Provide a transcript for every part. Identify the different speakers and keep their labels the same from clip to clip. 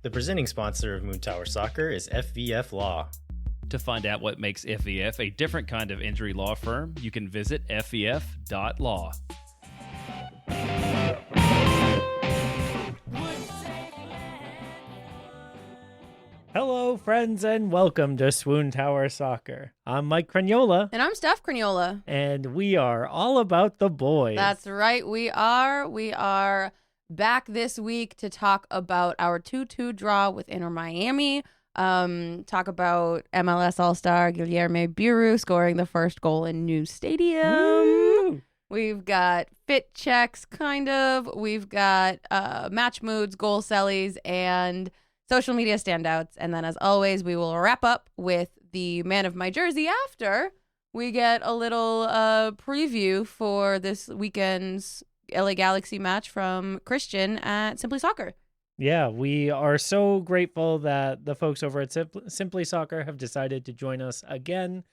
Speaker 1: The presenting sponsor of Moontower Soccer is FVF Law.
Speaker 2: To find out what makes FVF a different kind of injury law firm, you can visit fvf.law.
Speaker 3: Hello, friends, and welcome to SWOONTOWER Soccer. I'm Mike Cragnola.
Speaker 4: And I'm Steph Cragnola.
Speaker 3: And we are all about the boys.
Speaker 4: That's right, we are. We are back this week to talk about our 2-2 draw with Inter Miami. Talk about MLS All-Star Guilherme Biru scoring the first goal in new stadium.
Speaker 3: Woo!
Speaker 4: We've got fit checks, kind of. We've got match moods, goal sellies, and social media standouts. And then, as always, we will wrap up with the man of my jersey after we get a little preview for this weekend's LA Galaxy match from Christian at Simply Soccer.
Speaker 3: Yeah, we are so grateful that the folks over at Simply Soccer have decided to join us again.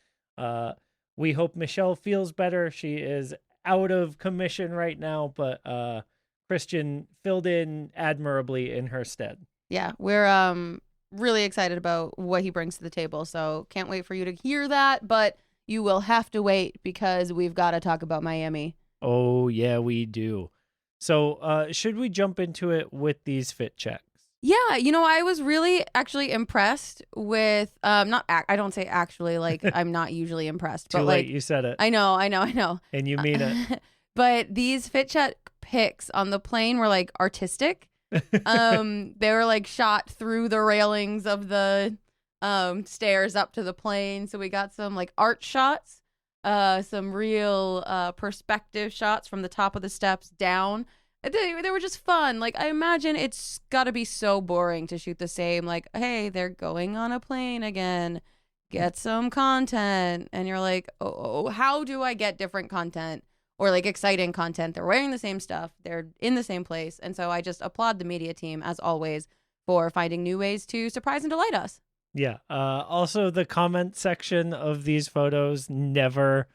Speaker 3: We hope Michelle feels better. She is out of commission right now, but Christian filled in admirably in her stead.
Speaker 4: Yeah, we're really excited about what he brings to the table, so can't wait for you to hear that, but you will have to wait because we've got to talk about Miami.
Speaker 3: Oh, yeah, we do. So should we jump into it with these fit checks?
Speaker 4: Yeah, I was really actually impressed with, I don't say actually, like I'm not usually impressed.
Speaker 3: Too
Speaker 4: but
Speaker 3: late,
Speaker 4: like,
Speaker 3: you said it.
Speaker 4: I know.
Speaker 3: And you mean it.
Speaker 4: But these fit check pics on the plane were like artistic. They were like shot through the railings of the stairs up to the plane. So we got some like art shots, some real perspective shots from the top of the steps down. They were just fun. Like, I imagine it's got to be so boring to shoot the same, like, hey, they're going on a plane again, get some content. And you're like, oh, how do I get different content or like exciting content? They're wearing the same stuff. They're in the same place. And so I just applaud the media team, as always, for finding new ways to surprise and delight us.
Speaker 3: Yeah. Also, the comment section of these photos never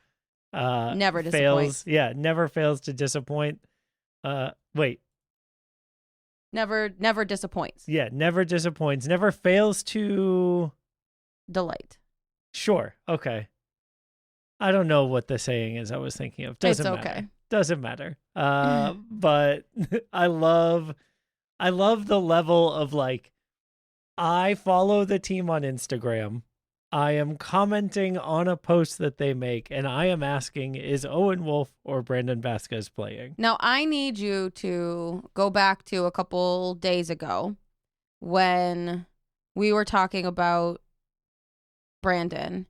Speaker 4: disappoints.
Speaker 3: fails. Yeah, never fails to disappoint.
Speaker 4: Never disappoints.
Speaker 3: Yeah, never disappoints. Never fails to
Speaker 4: delight.
Speaker 3: Sure. Okay. I don't know what the saying is I was thinking of. Doesn't matter.
Speaker 4: Okay.
Speaker 3: Doesn't matter. But I love the level of like, I follow the team on Instagram. I am commenting on a post that they make, and I am asking, is Owen Wolf or Brandon Vasquez playing?
Speaker 4: Now, I need you to go back to a couple days ago when we were talking about Brandon,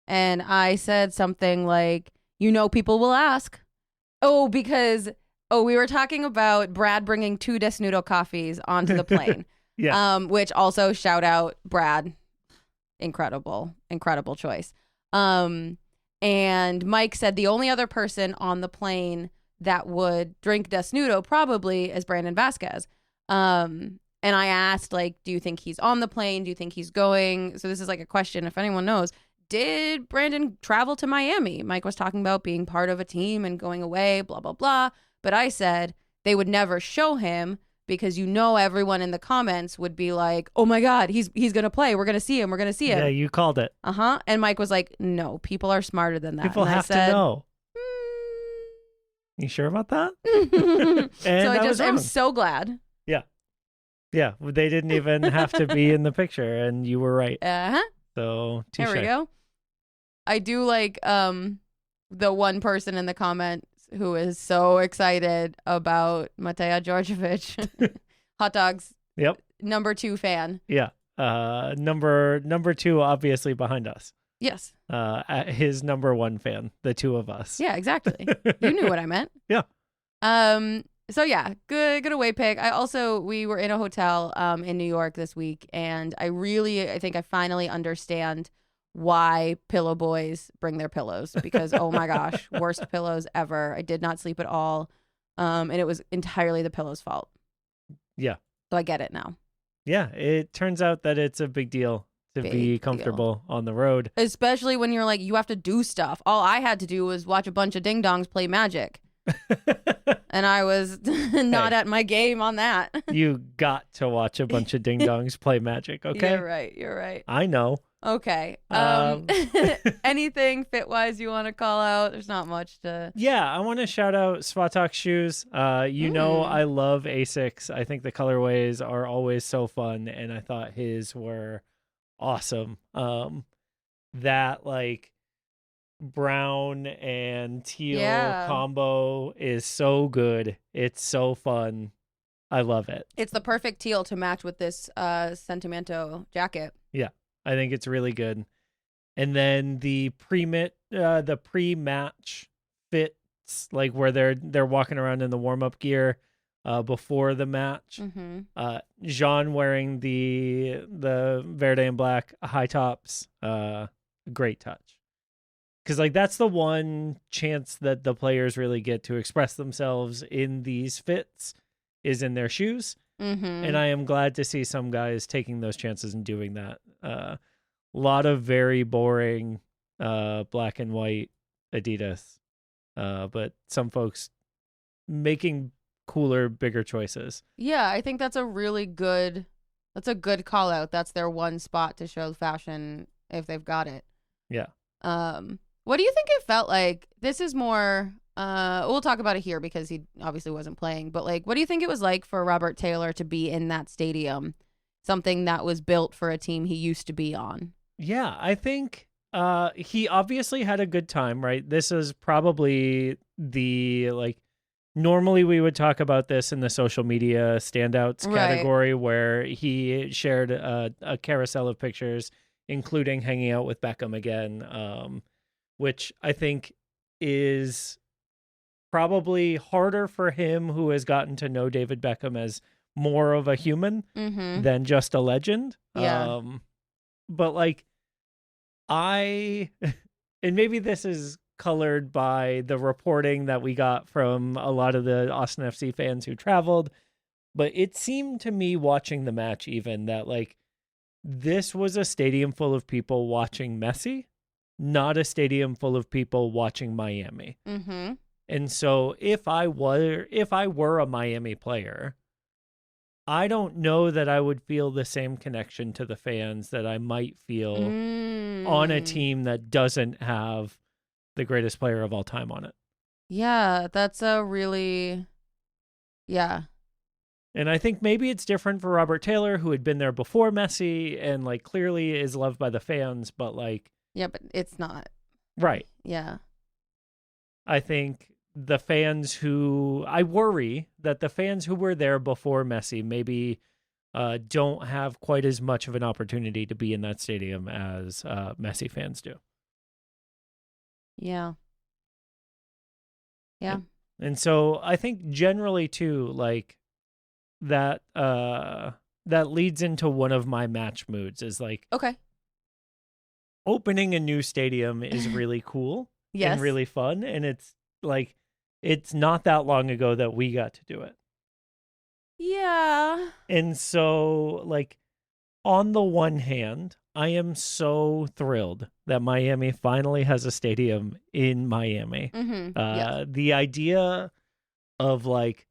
Speaker 4: and I said something like, people will ask. Because we were talking about Brad bringing 2 Desnudo coffees onto the plane.
Speaker 3: Yeah.
Speaker 4: Which also shout out Brad. Incredible choice. And Mike said the only other person on the plane that would drink Desnudo probably is Brandon Vasquez. And I asked, like, do you think he's on the plane? Do you think he's going? So this is like a question, if anyone knows. Did Brandon travel to Miami? Mike was talking about being part of a team and going away, blah, blah, blah. But I said they would never show him because everyone in the comments would be like, oh my God, he's going to play. We're going to see him.
Speaker 3: Yeah, you called it.
Speaker 4: Uh-huh. And Mike was like, no, people are smarter than that.
Speaker 3: People have to know. You sure about that?
Speaker 4: And so I'm so glad.
Speaker 3: Yeah. Yeah. They didn't even have to be in the picture, and you were right.
Speaker 4: Uh-huh.
Speaker 3: So, touche.
Speaker 4: There we go. I do like the one person in the comments who is so excited about Mateja Djordjevic. Hot dogs.
Speaker 3: Yep.
Speaker 4: Number 2 fan.
Speaker 3: Yeah. Number 2, obviously behind us.
Speaker 4: Yes.
Speaker 3: His number 1 fan, the 2 of us.
Speaker 4: Yeah, exactly. You knew what I meant.
Speaker 3: Yeah.
Speaker 4: So yeah, good away pick. We were in a hotel in New York this week, and I think I finally understand why pillow boys bring their pillows, because oh my gosh, worst pillows ever. I did not sleep at all. And it was entirely the pillow's fault.
Speaker 3: Yeah.
Speaker 4: So I get it now.
Speaker 3: Yeah, it turns out that it's a big deal to be comfortable on the road.
Speaker 4: Especially when you're like, you have to do stuff. All I had to do was watch a bunch of ding-dongs play Magic. and I was not
Speaker 3: Hey.
Speaker 4: at my game on that.
Speaker 3: You got to watch a bunch of ding-dongs play Magic, okay?
Speaker 4: You're right.
Speaker 3: I know.
Speaker 4: Okay.
Speaker 3: Um,
Speaker 4: Anything fit-wise you want to call out? There's not much to...
Speaker 3: Yeah, I want to shout out Swatok shoes. You know I love Asics. I think the colorways are always so fun, and I thought his were awesome. That like brown and teal combo is so good. It's so fun. I love it.
Speaker 4: It's the perfect teal to match with this Sentimento jacket.
Speaker 3: Yeah, I think it's really good. And then the pre-match fits, like where they're walking around in the warm-up gear before the match. Jean wearing the Verde and black high tops, great touch. Because like that's the one chance that the players really get to express themselves in these fits is in their shoes. And I am glad to see some guys taking those chances and doing that. A lot of very boring black and white Adidas, but some folks making cooler, bigger choices.
Speaker 4: Yeah, I think that's a good call out. That's their one spot to show fashion if they've got it.
Speaker 3: Yeah.
Speaker 4: What do you think it felt like? This is more, we'll talk about it here because he obviously wasn't playing, but like, what do you think it was like for Robert Taylor to be in that stadium? Something that was built for a team he used to be on.
Speaker 3: Yeah, I think he obviously had a good time, right? This is probably normally we would talk about this in the social media standouts category where he shared a carousel of pictures, including hanging out with Beckham again, which I think is probably harder for him who has gotten to know David Beckham as more of a human than just a legend.
Speaker 4: Yeah.
Speaker 3: But like and maybe this is colored by the reporting that we got from a lot of the Austin FC fans who traveled, but it seemed to me watching the match even that like this was a stadium full of people watching Messi, not a stadium full of people watching Miami. And so if I were a Miami player, I don't know that I would feel the same connection to the fans that I might feel on a team that doesn't have the greatest player of all time on it.
Speaker 4: Yeah, that's a really, yeah.
Speaker 3: And I think maybe it's different for Robert Taylor, who had been there before Messi and like clearly is loved by the fans, but like.
Speaker 4: Yeah, but it's not.
Speaker 3: Right.
Speaker 4: Yeah.
Speaker 3: I think I worry that the fans who were there before Messi maybe don't have quite as much of an opportunity to be in that stadium as Messi fans do.
Speaker 4: Yeah. Yeah.
Speaker 3: And so I think generally too, like that leads into one of my match moods is like,
Speaker 4: okay,
Speaker 3: opening a new stadium is really cool and really fun. And it's like, it's not that long ago that we got to do it.
Speaker 4: Yeah.
Speaker 3: And so, like, on the one hand, I am so thrilled that Miami finally has a stadium in Miami. The idea of, like,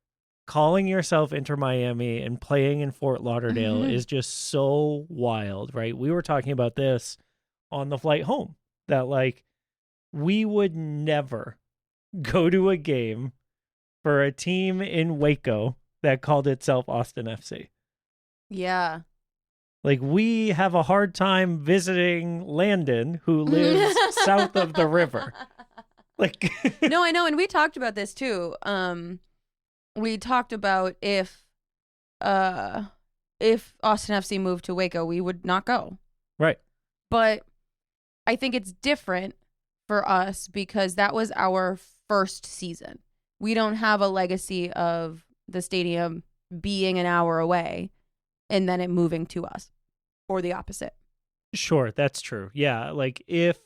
Speaker 3: calling yourself Inter Miami and playing in Fort Lauderdale is just so wild, right? We were talking about this on the flight home, that, like, we would never go to a game for a team in Waco that called itself Austin FC.
Speaker 4: Yeah.
Speaker 3: Like, we have a hard time visiting Landon, who lives south of the river. Like,
Speaker 4: no, I know. And we talked about this too. We talked about if Austin FC moved to Waco, we would not go.
Speaker 3: Right.
Speaker 4: But I think it's different for us because that was our first season. We don't have a legacy of the stadium being an hour away and then it moving to us, or the opposite.
Speaker 3: Sure, that's true. Yeah, like if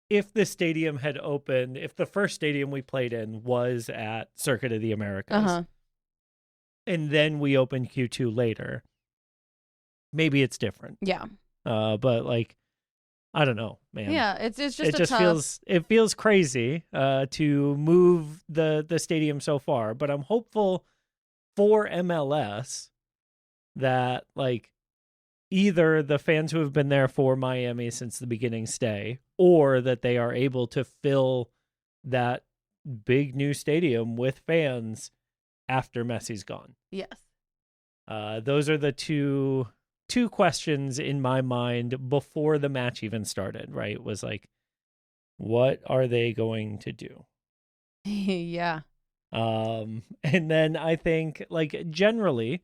Speaker 3: the stadium had opened, if the first stadium we played in was at Circuit of the Americas, and then we opened Q2 later, maybe it's different.
Speaker 4: Yeah.
Speaker 3: But like I don't know, man.
Speaker 4: Yeah, it's just
Speaker 3: It
Speaker 4: a
Speaker 3: just
Speaker 4: tough.
Speaker 3: feels crazy to move the stadium so far, but I'm hopeful for MLS that like either the fans who have been there for Miami since the beginning stay, or that they are able to fill that big new stadium with fans after Messi's gone.
Speaker 4: Yes.
Speaker 3: Those are the two questions in my mind before the match even started, right? Was like, what are they going to do?
Speaker 4: Yeah.
Speaker 3: And then I think like generally,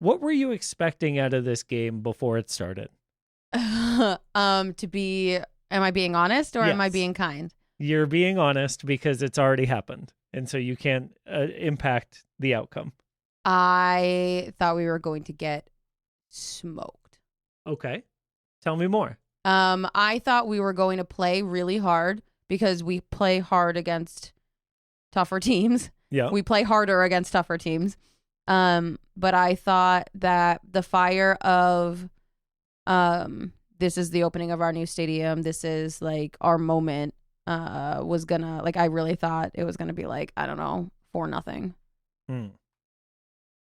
Speaker 3: what were you expecting out of this game before it started?
Speaker 4: To be, am I being honest or am I
Speaker 3: Yes.
Speaker 4: being kind?
Speaker 3: You're being honest because it's already happened. And so you can't impact the outcome.
Speaker 4: I thought we were going to get smoked.
Speaker 3: Okay. Tell me more.
Speaker 4: I thought we were going to play really hard because we play hard against tougher teams.
Speaker 3: Yeah.
Speaker 4: We play harder against tougher teams. But I thought that the fire of this is the opening of our new stadium, this is like our moment, was gonna, like, I really thought it was gonna be like, I don't know, 4-0.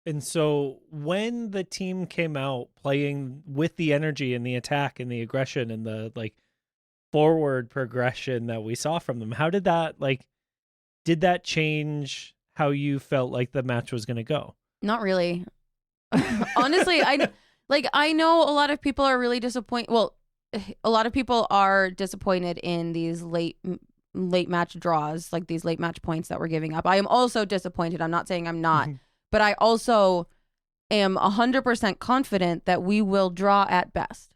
Speaker 3: And so when the team came out playing with the energy and the attack and the aggression and the like forward progression that we saw from them, how did that did that change how you felt like the match was going to go?
Speaker 4: Not really. Honestly, I know a lot of people are really disappointed. Well, a lot of people are disappointed in these late match draws, like these late match points that we're giving up. I am also disappointed. I'm not saying I'm not, but I also am 100% confident that we will draw at best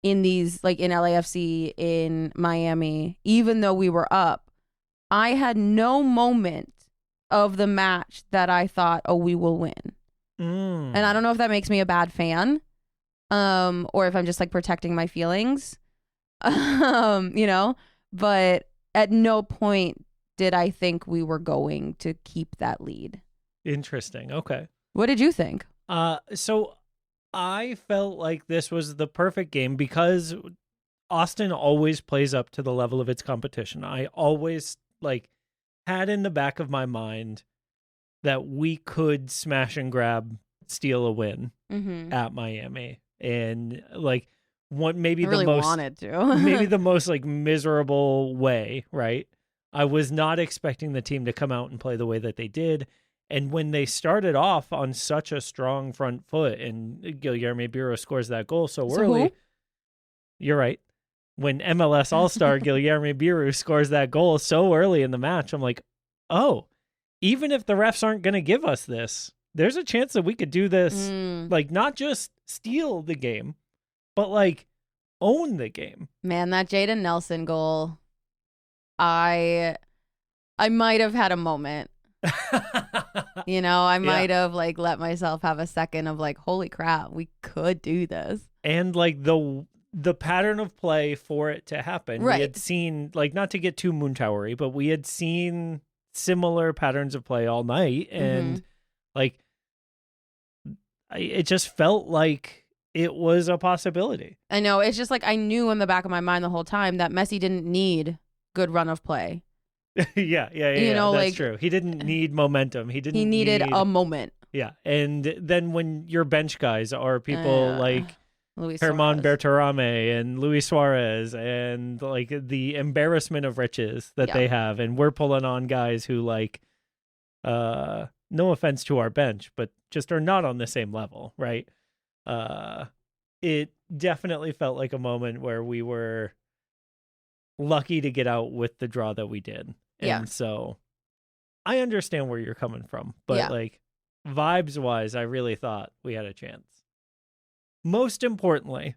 Speaker 4: in these, like in LAFC, in Miami, even though we were up. I had no moment of the match that I thought, oh, we will win. And I don't know if that makes me a bad fan, or if I'm just like protecting my feelings, you know, but at no point did I think we were going to keep that lead.
Speaker 3: Interesting. Okay.
Speaker 4: What did you think?
Speaker 3: So I felt like this was the perfect game because Austin always plays up to the level of its competition. I always had in the back of my mind that we could smash and grab, steal a win at Miami. And what maybe
Speaker 4: I really
Speaker 3: the most
Speaker 4: wanted to.
Speaker 3: maybe the most miserable way, right? I was not expecting the team to come out and play the way that they did. And when they started off on such a strong front foot and Guilherme Biro scores that goal so early,
Speaker 4: who?
Speaker 3: You're right. When MLS All-Star Guilherme Biro scores that goal so early in the match, I'm like, oh, even if the refs aren't going to give us this, there's a chance that we could do this, not just steal the game, but own the game.
Speaker 4: Man, that Jaden Nelson goal, I might have had a moment. You know, I might have let myself have a second of holy crap, we could do this.
Speaker 3: And the pattern of play for it to happen.
Speaker 4: Right.
Speaker 3: We had seen, not to get too Moontowery, but we had seen similar patterns of play all night. And it just felt like it was a possibility.
Speaker 4: I know. It's just I knew in the back of my mind the whole time that Messi didn't need good run of play.
Speaker 3: Yeah.
Speaker 4: You know,
Speaker 3: that's true. He didn't need momentum. He
Speaker 4: needed a moment.
Speaker 3: Yeah. And then when your bench guys are people
Speaker 4: Luis
Speaker 3: Herman
Speaker 4: Suarez.
Speaker 3: Berterame and Luis Suarez and the embarrassment of riches that they have, and we're pulling on guys who no offense to our bench, but just are not on the same level, right? It definitely felt like a moment where we were lucky to get out with the draw that we did. And so I understand where you're coming from, but vibes wise, I really thought we had a chance. Most importantly,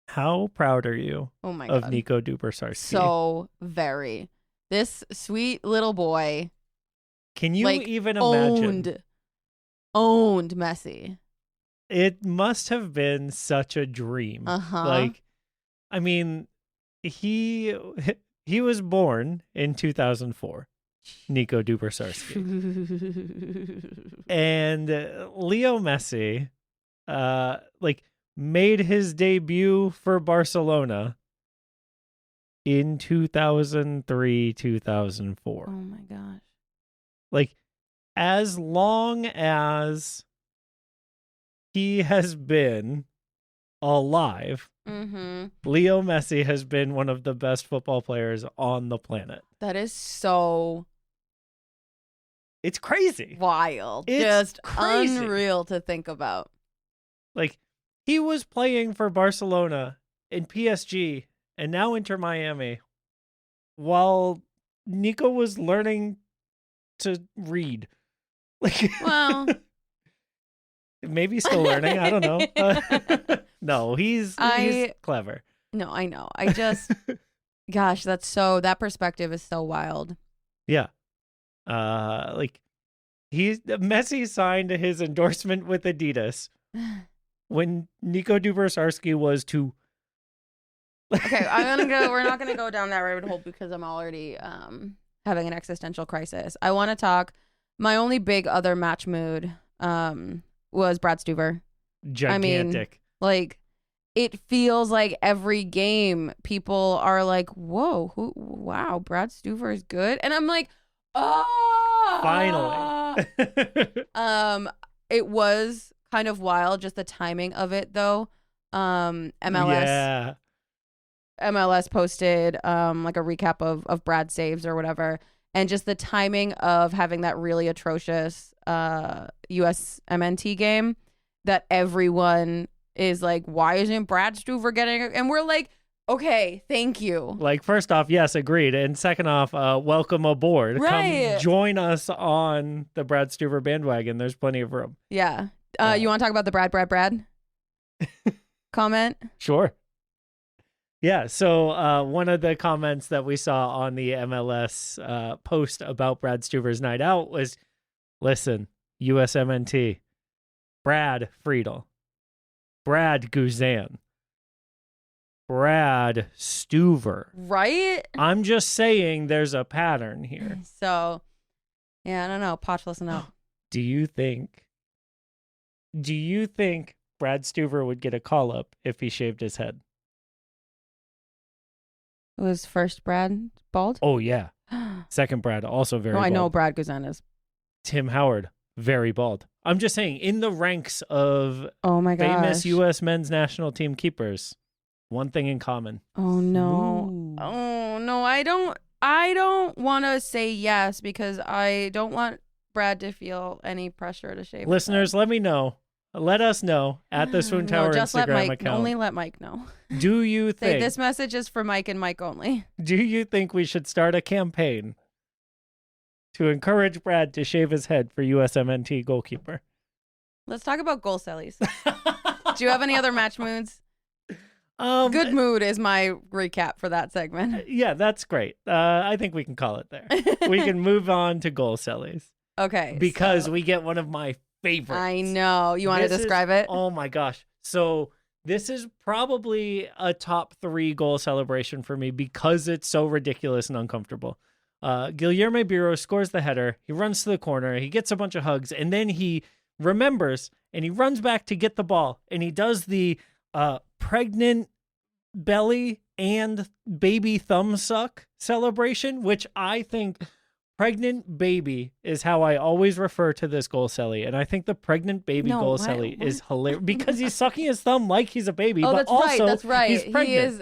Speaker 3: how proud are you
Speaker 4: of
Speaker 3: God. Nico Dubersarski?
Speaker 4: So very. This sweet little boy.
Speaker 3: Can you even imagine?
Speaker 4: Owned Messi.
Speaker 3: It must have been such a dream.
Speaker 4: Uh-huh.
Speaker 3: I mean, he was born in 2004. Nico Dubersarski. And Leo Messi, made his debut for Barcelona in 2003, 2004.
Speaker 4: Oh my gosh.
Speaker 3: Like, as long as he has been alive, Leo Messi has been one of the best football players on the planet.
Speaker 4: That is so
Speaker 3: It's crazy.
Speaker 4: wild.
Speaker 3: It's
Speaker 4: Just
Speaker 3: crazy.
Speaker 4: unreal to think about.
Speaker 3: Like, he was playing for Barcelona and PSG and now Inter Miami while Nico was learning to read. Like,
Speaker 4: Well,
Speaker 3: maybe still learning. I don't know. No, he's clever.
Speaker 4: no, I know. I just, gosh, that perspective is so wild.
Speaker 3: Yeah. Like, Messi signed his endorsement with Adidas when Nico Dubrasarski was 2.
Speaker 4: Okay, we're not gonna go down that rabbit hole because I'm already having an existential crisis. I want to talk. My only big other match mood was Brad Stuver.
Speaker 3: Gigantic.
Speaker 4: Like, it feels like every game people are like, "Whoa, wow, Brad Stuver is good," and I'm like, "Oh,
Speaker 3: Finally."
Speaker 4: It was kind of wild, just the timing of it, though. MLS posted like a recap of Brad saves or whatever, and just the timing of having that really atrocious USMNT game that everyone is like, why isn't Brad Stuver getting it? And we're like, okay, thank you.
Speaker 3: Like, first off, yes, agreed. And second off, welcome aboard.
Speaker 4: Right.
Speaker 3: Come join us on the Brad Stuver bandwagon. There's plenty of room.
Speaker 4: Yeah. You want to talk about the Brad comment?
Speaker 3: Sure. Yeah, so one of the comments that we saw on the MLS post about Brad Stuver's night out was, listen, USMNT, Brad Friedel, Brad Guzan, Brad Stuver.
Speaker 4: Right?
Speaker 3: I'm just saying there's a pattern here.
Speaker 4: So, yeah, I don't know. Potch, listen up.
Speaker 3: Do you think Brad Stuver would get a call-up if he shaved his head?
Speaker 4: Was first Brad bald?
Speaker 3: Oh, yeah. Second Brad, also very bald.
Speaker 4: I know Brad Guzan is.
Speaker 3: Tim Howard, very bald. I'm just saying, in the ranks of
Speaker 4: Oh my gosh.
Speaker 3: famous U.S. men's national team keepers, one thing in common.
Speaker 4: Oh no.
Speaker 3: Ooh.
Speaker 4: Oh no, I don't want to say yes because I don't want Brad to feel any pressure to shave.
Speaker 3: Listeners, let me know. Let us know at the Swoon Tower Instagram account.
Speaker 4: Only let Mike know.
Speaker 3: Do you
Speaker 4: Say
Speaker 3: think
Speaker 4: this message is for Mike and Mike only?
Speaker 3: Do you think we should start a campaign to encourage Brad to shave his head for USMNT goalkeeper?
Speaker 4: Let's talk about goal sellies. Do you have any other match moods?
Speaker 3: Good
Speaker 4: mood is my recap for that segment.
Speaker 3: Yeah, that's great. I think we can call it there. We can move on to goal sellies.
Speaker 4: Okay.
Speaker 3: Because we get one of my favorites.
Speaker 4: I know. You want to describe it?
Speaker 3: Oh my gosh. So this is probably a top 3 goal celebration for me because it's so ridiculous and uncomfortable. Guilherme Biro scores the header. He runs to the corner. He gets a bunch of hugs. And then he remembers and he runs back to get the ball. And he does the pregnant belly and baby thumb suck celebration, which I think pregnant baby is how I always refer to this goal celly. And I think the pregnant baby goal celly is hilarious because he's sucking his thumb like he's a baby.
Speaker 4: Oh,
Speaker 3: but
Speaker 4: that's
Speaker 3: also
Speaker 4: right. That's right.
Speaker 3: He's pregnant.
Speaker 4: He is.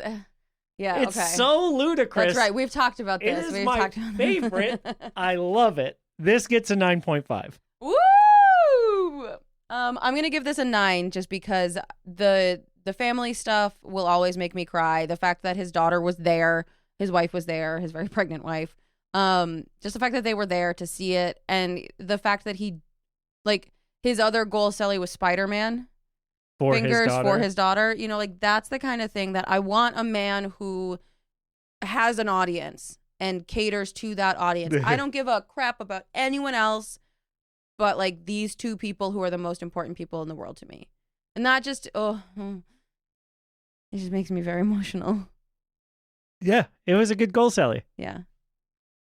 Speaker 4: Yeah,
Speaker 3: It's
Speaker 4: okay.
Speaker 3: so ludicrous.
Speaker 4: That's right. We've talked about this.
Speaker 3: It is
Speaker 4: We've
Speaker 3: my
Speaker 4: talked about
Speaker 3: favorite. I love it. This gets a 9.5.
Speaker 4: Woo! I'm gonna give this a 9 just because the family stuff will always make me cry. The fact that his daughter was there, his wife was there, his very pregnant wife. Just the fact that they were there to see it, and the fact that he, like, his other goal celly was Spider-Man. Fingers for his daughter. You know, like, that's the kind of thing that I want a man who has an audience and caters to that audience. I don't give a crap about anyone else but, like, these 2 people who are the most important people in the world to me. And that just, it just makes me very emotional.
Speaker 3: Yeah, it was a good goal celly.
Speaker 4: Yeah.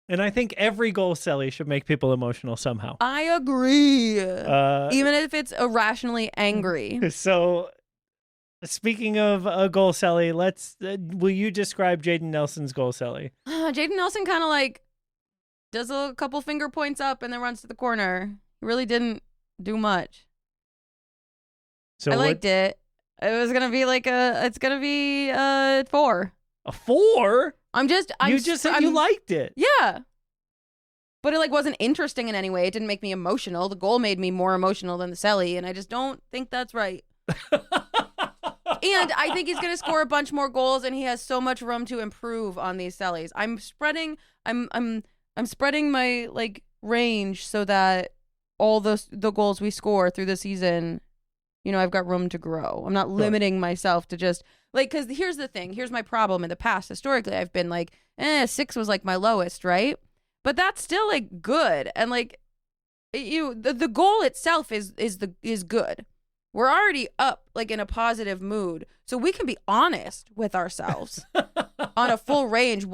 Speaker 3: And I think every goal celly should make people emotional somehow.
Speaker 4: I agree. Even if it's irrationally angry.
Speaker 3: So Speaking of a goal, Celly, will you describe Jaden Nelson's goal, Celly?
Speaker 4: Jaden Nelson kind of like does a couple finger points up and then runs to the corner. He really didn't do much.
Speaker 3: So
Speaker 4: I liked it. It was gonna be it's gonna be a 4.
Speaker 3: A 4? You just said you liked it.
Speaker 4: Yeah. But it wasn't interesting in any way. It didn't make me emotional. The goal made me more emotional than the Celly, and I just don't think that's right. And I think he's going to score a bunch more goals, and he has so much room to improve on these Cellys. I'm spreading my range so that all the goals we score through the season, I've got room to grow. I'm not limiting myself to just because here's the thing. Here's my problem in the past. Historically, I've been 6 was my lowest, right? But that's still good, and the goal itself is good. We're already up in a positive mood, so we can be honest with ourselves on a full range.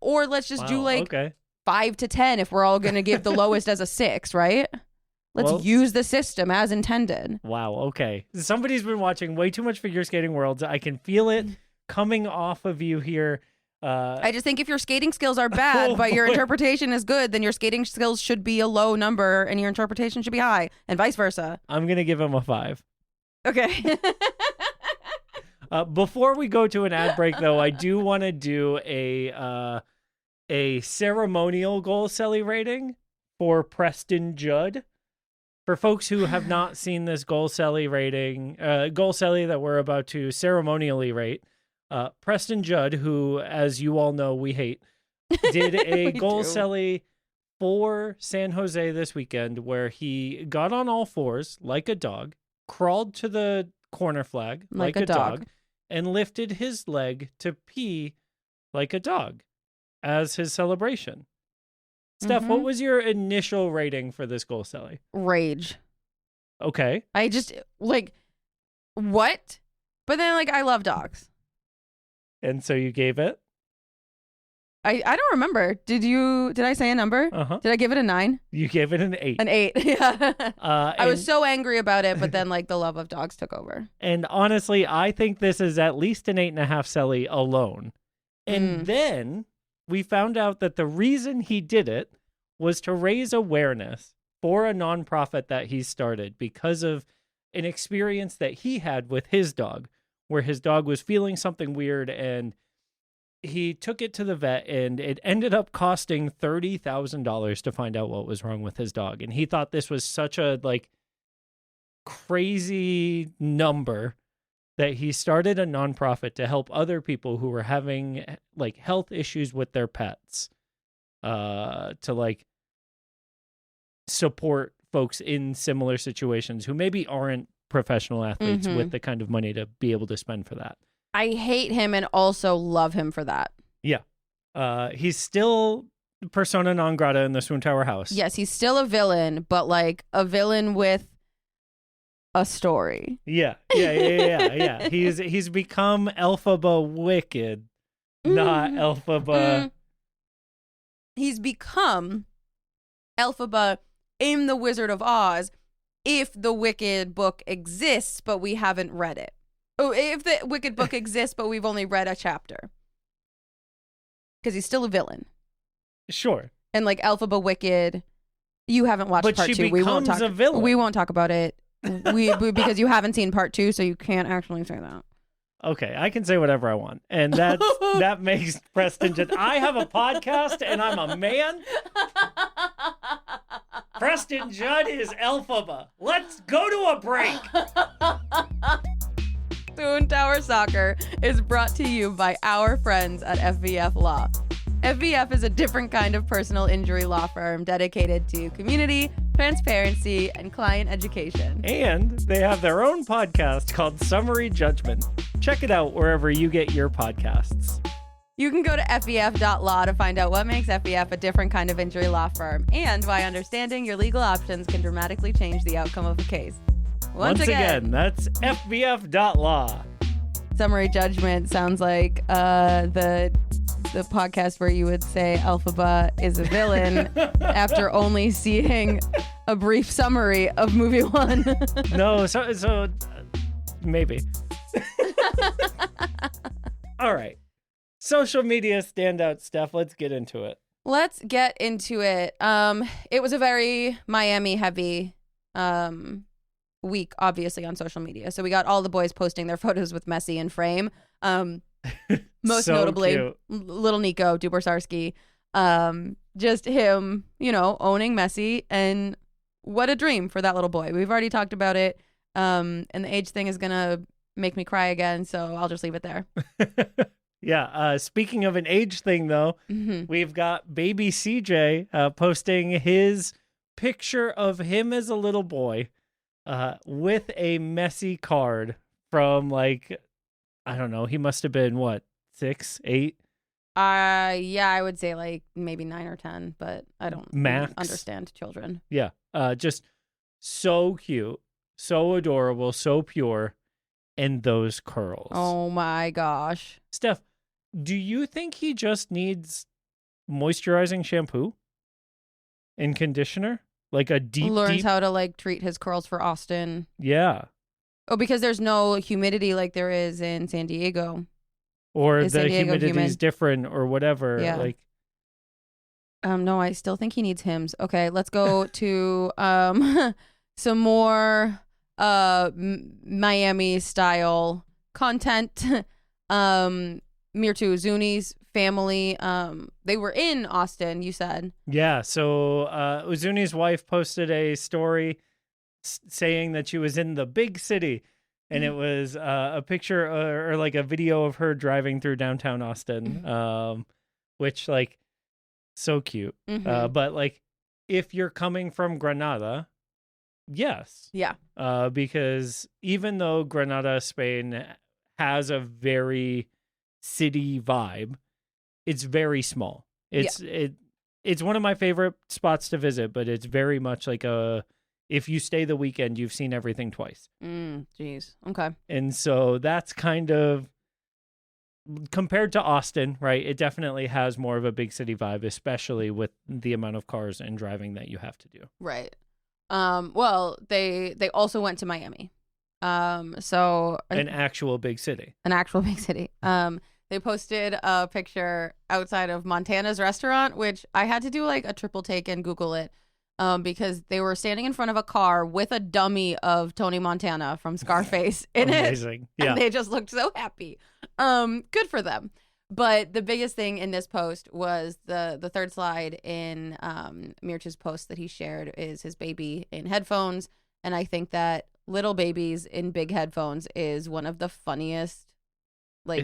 Speaker 4: Or let's just do 5 to 10 if we're all gonna give the lowest as a 6, right? Let's use the system as intended.
Speaker 3: Wow. Okay. Somebody's been watching way too much Figure Skating Worlds. I can feel it coming off of you here.
Speaker 4: I just think if your skating skills are bad, but your interpretation is good, then your skating skills should be a low number and your interpretation should be high, and vice versa.
Speaker 3: I'm going to give him a 5.
Speaker 4: Okay.
Speaker 3: Before we go to an ad break, though, I do want to do a ceremonial goal Celly rating for Preston Judd. For folks who have not seen this goal Celly rating, goal Celly that we're about to ceremonially rate, Preston Judd, who, as you all know, we hate, did a goal Celly for San Jose this weekend where he got on all fours like a dog, crawled to the corner flag like a dog, and lifted his leg to pee like a dog as his celebration. Steph, what was your initial rating for this goal Celly?
Speaker 4: Rage.
Speaker 3: Okay.
Speaker 4: I just, what? But then, I love dogs.
Speaker 3: And so you gave it?
Speaker 4: I don't remember. Did I say a number?
Speaker 3: Uh-huh.
Speaker 4: Did I give it a 9?
Speaker 3: You gave it an 8.
Speaker 4: An 8, yeah. I was so angry about it, but then, the love of dogs took over.
Speaker 3: And honestly, I think this is at least an 8.5 Celly alone. And then we found out that the reason he did it was to raise awareness for a nonprofit that he started because of an experience that he had with his dog, where his dog was feeling something weird and he took it to the vet and it ended up costing $30,000 to find out what was wrong with his dog. And he thought this was such a crazy number that he started a nonprofit to help other people who were having health issues with their pets, to support folks in similar situations who maybe aren't professional athletes with the kind of money to be able to spend for that.
Speaker 4: I hate him and also love him for that.
Speaker 3: Yeah. He's still persona non grata in the SWOONTOWER house.
Speaker 4: Yes, he's still a villain, but a villain with a story.
Speaker 3: Yeah. He's become Elphaba Wicked, not Elphaba.
Speaker 4: He's become Elphaba in The Wizard of Oz if the Wicked book exists, but we haven't read it. Oh, if the Wicked book exists, but we've only read a chapter. Because he's still a villain.
Speaker 3: Sure.
Speaker 4: And Elphaba Wicked, you haven't watched
Speaker 3: but
Speaker 4: part 2.
Speaker 3: She becomes a villain.
Speaker 4: We won't talk about it. Because you haven't seen part 2, so you can't actually say that.
Speaker 3: Okay, I can say whatever I want. And that makes Preston Judd. I have a podcast and I'm a man. Preston Judd is Elphaba. Let's go to a break.
Speaker 4: SWOONTOWER Soccer is brought to you by our friends at FVF Law. FVF is a different kind of personal injury law firm dedicated to community, transparency, and client education.
Speaker 3: And they have their own podcast called Summary Judgment. Check it out wherever you get your podcasts.
Speaker 4: You can go to FVF.law to find out what makes FVF a different kind of injury law firm and why understanding your legal options can dramatically change the outcome of a case. Once again,
Speaker 3: that's FVF.law.
Speaker 4: Summary Judgment sounds like the podcast where you would say Elphaba is a villain after only seeing a brief summary of movie 1.
Speaker 3: No, so maybe. All right. Social media standout, Steph. Let's get into it.
Speaker 4: Let's get into it. It was a very Miami heavy week, obviously, on social media. So we got all the boys posting their photos with Messi in frame. Most
Speaker 3: So
Speaker 4: notably,
Speaker 3: cute.
Speaker 4: little Nico Duborsarski. Just him, owning Messi, and what a dream for that little boy. We've already talked about it. And the age thing is gonna make me cry again, so I'll just leave it there.
Speaker 3: Yeah. Speaking of an age thing, though, we've got baby CJ posting his picture of him as a little boy with a Messi card from, like, I don't know. He must have been, what, 6, 8?
Speaker 4: Yeah, I would say like maybe 9 or 10, but I don't
Speaker 3: Max.
Speaker 4: understand children.
Speaker 3: Yeah. Just so cute, so adorable, so pure, and those curls.
Speaker 4: Oh my gosh.
Speaker 3: Steph, do you think he just needs moisturizing shampoo and conditioner? Like a
Speaker 4: Learns
Speaker 3: deep...
Speaker 4: how to like treat his curls for Austin.
Speaker 3: Yeah.
Speaker 4: Oh, because there's no humidity like there is in San Diego.
Speaker 3: Or
Speaker 4: Is
Speaker 3: the
Speaker 4: San Diego
Speaker 3: humidity's
Speaker 4: humid?
Speaker 3: different or whatever.
Speaker 4: Yeah.
Speaker 3: Like,
Speaker 4: No, I still think he needs Hims. Okay, let's go to some more Miami style content. Mirtu Uzuni's family, they were in Austin, you said.
Speaker 3: yeah. So Uzuni's wife posted a story saying that she was in the big city. And it was a picture or like a video of her driving through downtown Austin, which, like, so cute. But, like, if you're coming from Granada, yes.
Speaker 4: Yeah.
Speaker 3: Because even though Granada, Spain has a very city vibe, it's very small. It's one of my favorite spots to visit, but it's very much like if you stay the weekend, you've seen everything twice.
Speaker 4: Jeez. Okay.
Speaker 3: And so that's kind of, compared to Austin, right? It definitely has more of a big city vibe, especially with the amount of cars and driving that you have to do.
Speaker 4: Right. Well, they also went to Miami. So
Speaker 3: An actual big city.
Speaker 4: an actual big city. They posted a picture outside of Montana's restaurant, which I had to do like a triple take and Google it. Because they were standing in front of a car with a dummy of Tony Montana from Scarface in
Speaker 3: Amazing.
Speaker 4: it.
Speaker 3: Yeah.
Speaker 4: And they just looked so happy. Good for them. But the biggest thing in this post was the third slide in Mircha's post that he shared is his baby in headphones. And I think that little babies in big headphones is one of the funniest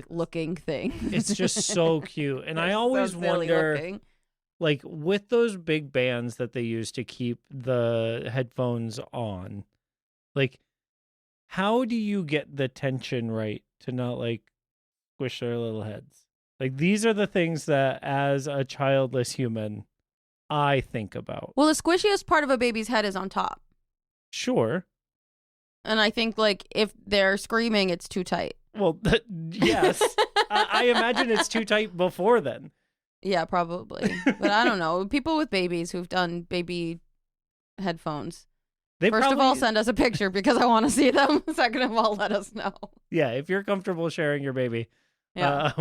Speaker 4: looking things.
Speaker 3: It's just so cute. And I always
Speaker 4: so silly
Speaker 3: wonder,
Speaker 4: looking.
Speaker 3: like, with those big bands that they use to keep the headphones on, like, how do you get the tension right to not, like, squish their little heads? Like, these are the things that, as a childless human, I think about.
Speaker 4: Well, the squishiest part of a baby's head is on top.
Speaker 3: Sure.
Speaker 4: And I think, like, if they're screaming, it's too tight.
Speaker 3: Well, yes. I imagine it's too tight before then.
Speaker 4: Yeah, probably. But I don't know. People with babies who've done baby headphones. First of all, send us a picture because I want to see them. Second of all, let us know.
Speaker 3: Yeah, if you're comfortable sharing your baby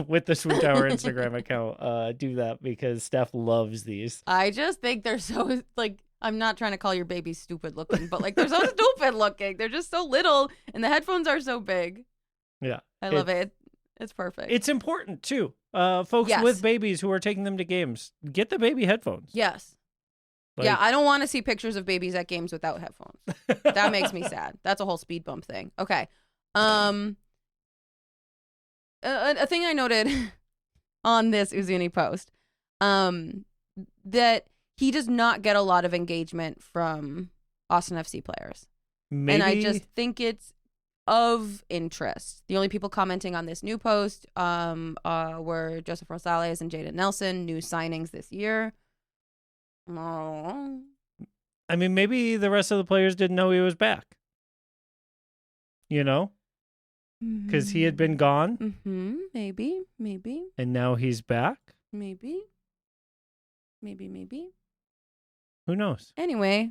Speaker 3: with the SWOONTOWER Instagram account, do that because Steph loves these.
Speaker 4: I just think they're so, like, I'm not trying to call your baby stupid looking, but, like, they're so stupid looking. They're just so little, and the headphones are so big.
Speaker 3: Yeah.
Speaker 4: I love it. It's perfect.
Speaker 3: It's important, too. Folks with babies who are taking them to games, get the baby headphones.
Speaker 4: Yes.
Speaker 3: Like,
Speaker 4: yeah, I don't want to see pictures of babies at games without headphones. That makes me sad. That's a whole speed bump thing. Okay. A thing I noted on this Uzuni post, that he does not get a lot of engagement from Austin FC players.
Speaker 3: maybe,
Speaker 4: And I just think it's of interest. The only people commenting on this new post were Joseph Rosales and Jaden Nelson, new signings this year. Oh.
Speaker 3: I mean, maybe the rest of the players didn't know he was back. You know? Because he had been gone.
Speaker 4: Mm-hmm. Maybe.
Speaker 3: And now he's back.
Speaker 4: Maybe.
Speaker 3: Who knows?
Speaker 4: Anyway,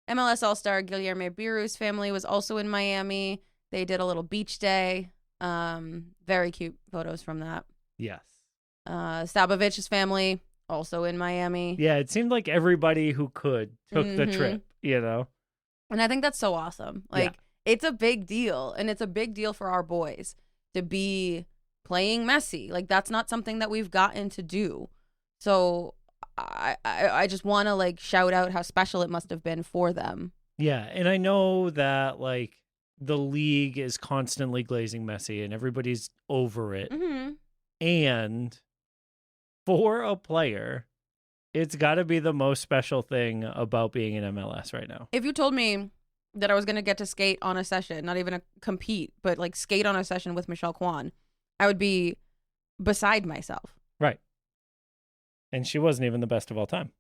Speaker 4: MLS All-Star Guilherme Biru's family was also in Miami. They did a little beach day. Very cute photos from that.
Speaker 3: Yes.
Speaker 4: Stabovich's family also in Miami.
Speaker 3: Yeah, it seemed like everybody who could took the
Speaker 4: Mhm.
Speaker 3: trip, you know?
Speaker 4: And I think that's so awesome. Like, it's a big deal. And it's a big deal for our boys to be playing Messi. Like, that's not something that we've gotten to do. So I just want to, like, shout out how special it must have been for them.
Speaker 3: Yeah, and I know that, like, the league is constantly glazing Messi and everybody's over it.
Speaker 4: Mm-hmm.
Speaker 3: And for a player, it's got to be the most special thing about being in MLS right now.
Speaker 4: If you told me that I was going to get to skate on a session, not even a compete, but like skate on a session with Michelle Kwan, I would be beside myself.
Speaker 3: Right. And she wasn't even the best of all time.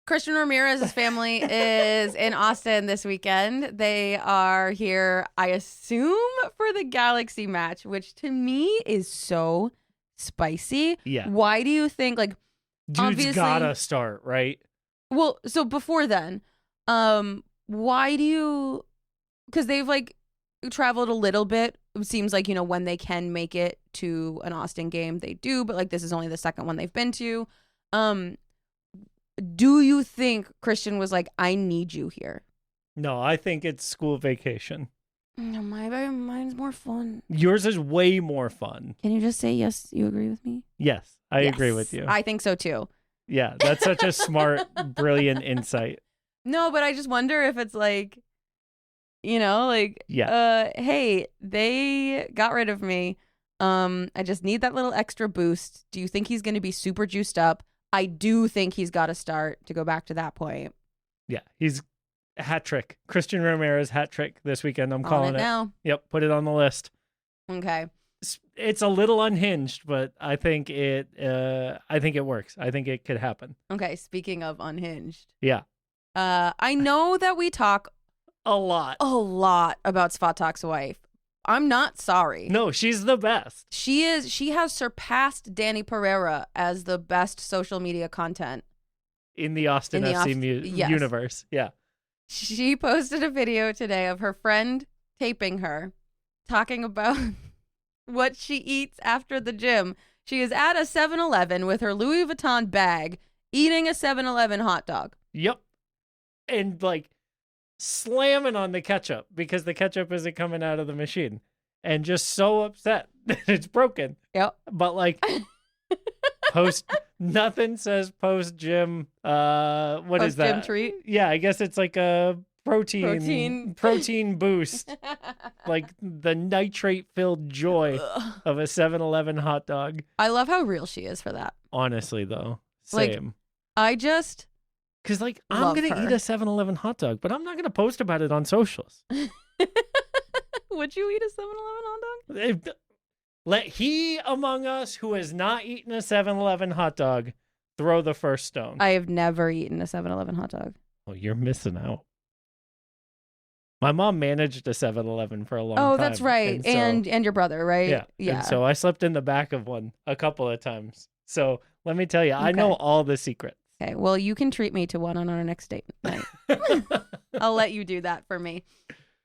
Speaker 4: Christian Ramirez's family is in Austin this weekend. They are here, I assume, for the Galaxy match, which to me is so spicy.
Speaker 3: Yeah.
Speaker 4: Why do you think, like,
Speaker 3: Dude's
Speaker 4: obviously
Speaker 3: gotta start, right?
Speaker 4: Well, so before then, why do you, because they've like traveled a little bit. It seems like, you know, when they can make it to an Austin game, they do, but like this is only the second one they've been to. Do you think Christian was like, I need you here?
Speaker 3: No, I think it's school vacation.
Speaker 4: No, mine's more fun.
Speaker 3: Yours is way more fun.
Speaker 4: Can you just say yes, you agree with me?
Speaker 3: Yes, I agree
Speaker 4: Yes,
Speaker 3: with you.
Speaker 4: I think so too.
Speaker 3: Yeah, that's such a smart, brilliant insight.
Speaker 4: No, but I just wonder if it's like, you know, like,
Speaker 3: Yeah.
Speaker 4: Hey, they got rid of me. I just need that little extra boost. Do you think he's going to be super juiced up? I do think he's got to start, to go back to that point.
Speaker 3: Yeah, he's a hat trick. Christian Ramirez hat trick this weekend. I'm calling it
Speaker 4: now.
Speaker 3: Yep, put it on the list.
Speaker 4: Okay.
Speaker 3: It's a little unhinged, but I think it works. I think it could happen.
Speaker 4: Okay, speaking of unhinged.
Speaker 3: Yeah.
Speaker 4: I know that we talk
Speaker 3: A lot.
Speaker 4: a lot about Svatak's wife. I'm not sorry.
Speaker 3: No, she's the best.
Speaker 4: She has surpassed Danny Pereira as the best social media content
Speaker 3: In the Austin
Speaker 4: In the
Speaker 3: FC
Speaker 4: yes.
Speaker 3: universe. Yeah.
Speaker 4: She posted a video today of her friend taping her, talking about what she eats after the gym. She is at a 7-Eleven with her Louis Vuitton bag, eating a 7-Eleven hot dog.
Speaker 3: Yep. And like slamming on the ketchup because the ketchup isn't coming out of the machine. And just so upset that it's broken.
Speaker 4: Yep.
Speaker 3: But like nothing says post gym what is that?
Speaker 4: Post-gym treat?
Speaker 3: Yeah, I guess it's like a protein boost. Like the nitrate filled joy
Speaker 4: Ugh.
Speaker 3: of a 7-Eleven hot dog.
Speaker 4: I love how real she is for that.
Speaker 3: Honestly though.
Speaker 4: Like,
Speaker 3: Same.
Speaker 4: I just
Speaker 3: Cause like I'm
Speaker 4: love
Speaker 3: gonna
Speaker 4: her.
Speaker 3: eat a 7-Eleven hot dog, but I'm not gonna post about it on socials.
Speaker 4: Would you eat a 7-Eleven hot dog?
Speaker 3: Let he among us who has not eaten a 7-Eleven hot dog throw the first stone.
Speaker 4: I have never eaten a 7-Eleven hot dog.
Speaker 3: Well, you're missing out. My mom managed a 7-Eleven for a long time.
Speaker 4: Oh, that's right.
Speaker 3: And so,
Speaker 4: And your brother, right?
Speaker 3: yeah.
Speaker 4: Yeah.
Speaker 3: And so I slept in the back of one a couple of times. So let me tell you, I know all the secrets.
Speaker 4: Okay. Well, you can treat me to one on our next date night. I'll let you do that for me.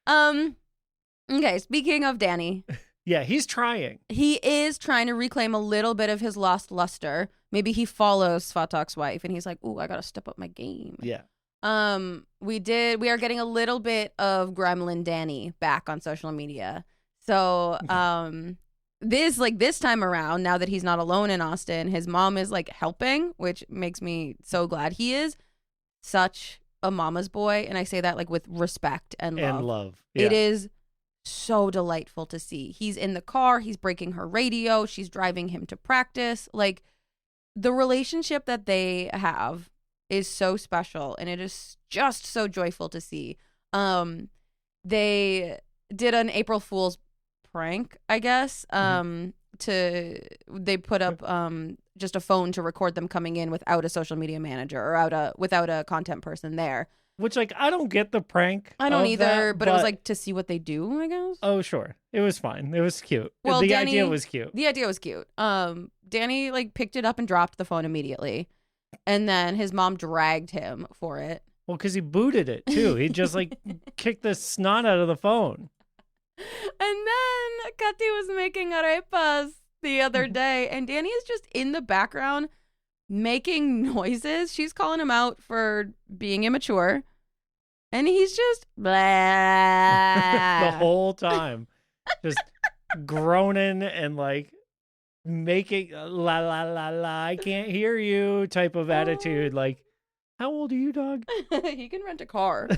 Speaker 4: Okay. Speaking of Danny,
Speaker 3: Yeah, he's trying.
Speaker 4: he is trying to reclaim a little bit of his lost luster. Maybe he follows Svatak's wife and he's like, "Ooh, I got to step up my game."
Speaker 3: Yeah.
Speaker 4: We are getting a little bit of Gremlin Danny back on social media. So, this time around, now that he's not alone in Austin, his mom is like helping, which makes me so glad. He is such a mama's boy, and I say that like with respect and love.
Speaker 3: Yeah.
Speaker 4: It is so delightful to see. He's in the car, he's breaking her radio, she's driving him to practice. Like, the relationship that they have is so special, and it is just so joyful to see. They did an April Fool's prank, I guess. They put up just a phone to record them coming in without a social media manager or without a content person there.
Speaker 3: Which, like, I don't get the prank.
Speaker 4: I don't
Speaker 3: of
Speaker 4: either,
Speaker 3: that,
Speaker 4: but it was like to see what they do, I guess.
Speaker 3: Oh, sure. It was fine. It was cute.
Speaker 4: Well,
Speaker 3: the
Speaker 4: Danny-
Speaker 3: idea was cute.
Speaker 4: The idea was cute. Danny like picked it up and dropped the phone immediately, and then his mom dragged him for it.
Speaker 3: Well, because he booted it, too. He just, like, kick the snot out of the phone.
Speaker 4: And then Katy was making arepas the other day, and Danny is just in the background making noises. She's calling him out for being immature, and he's just blah.
Speaker 3: The whole time. Just groaning and like making la la la la, I can't hear you type of attitude. Like, how old are you, dog?
Speaker 4: He can rent a car.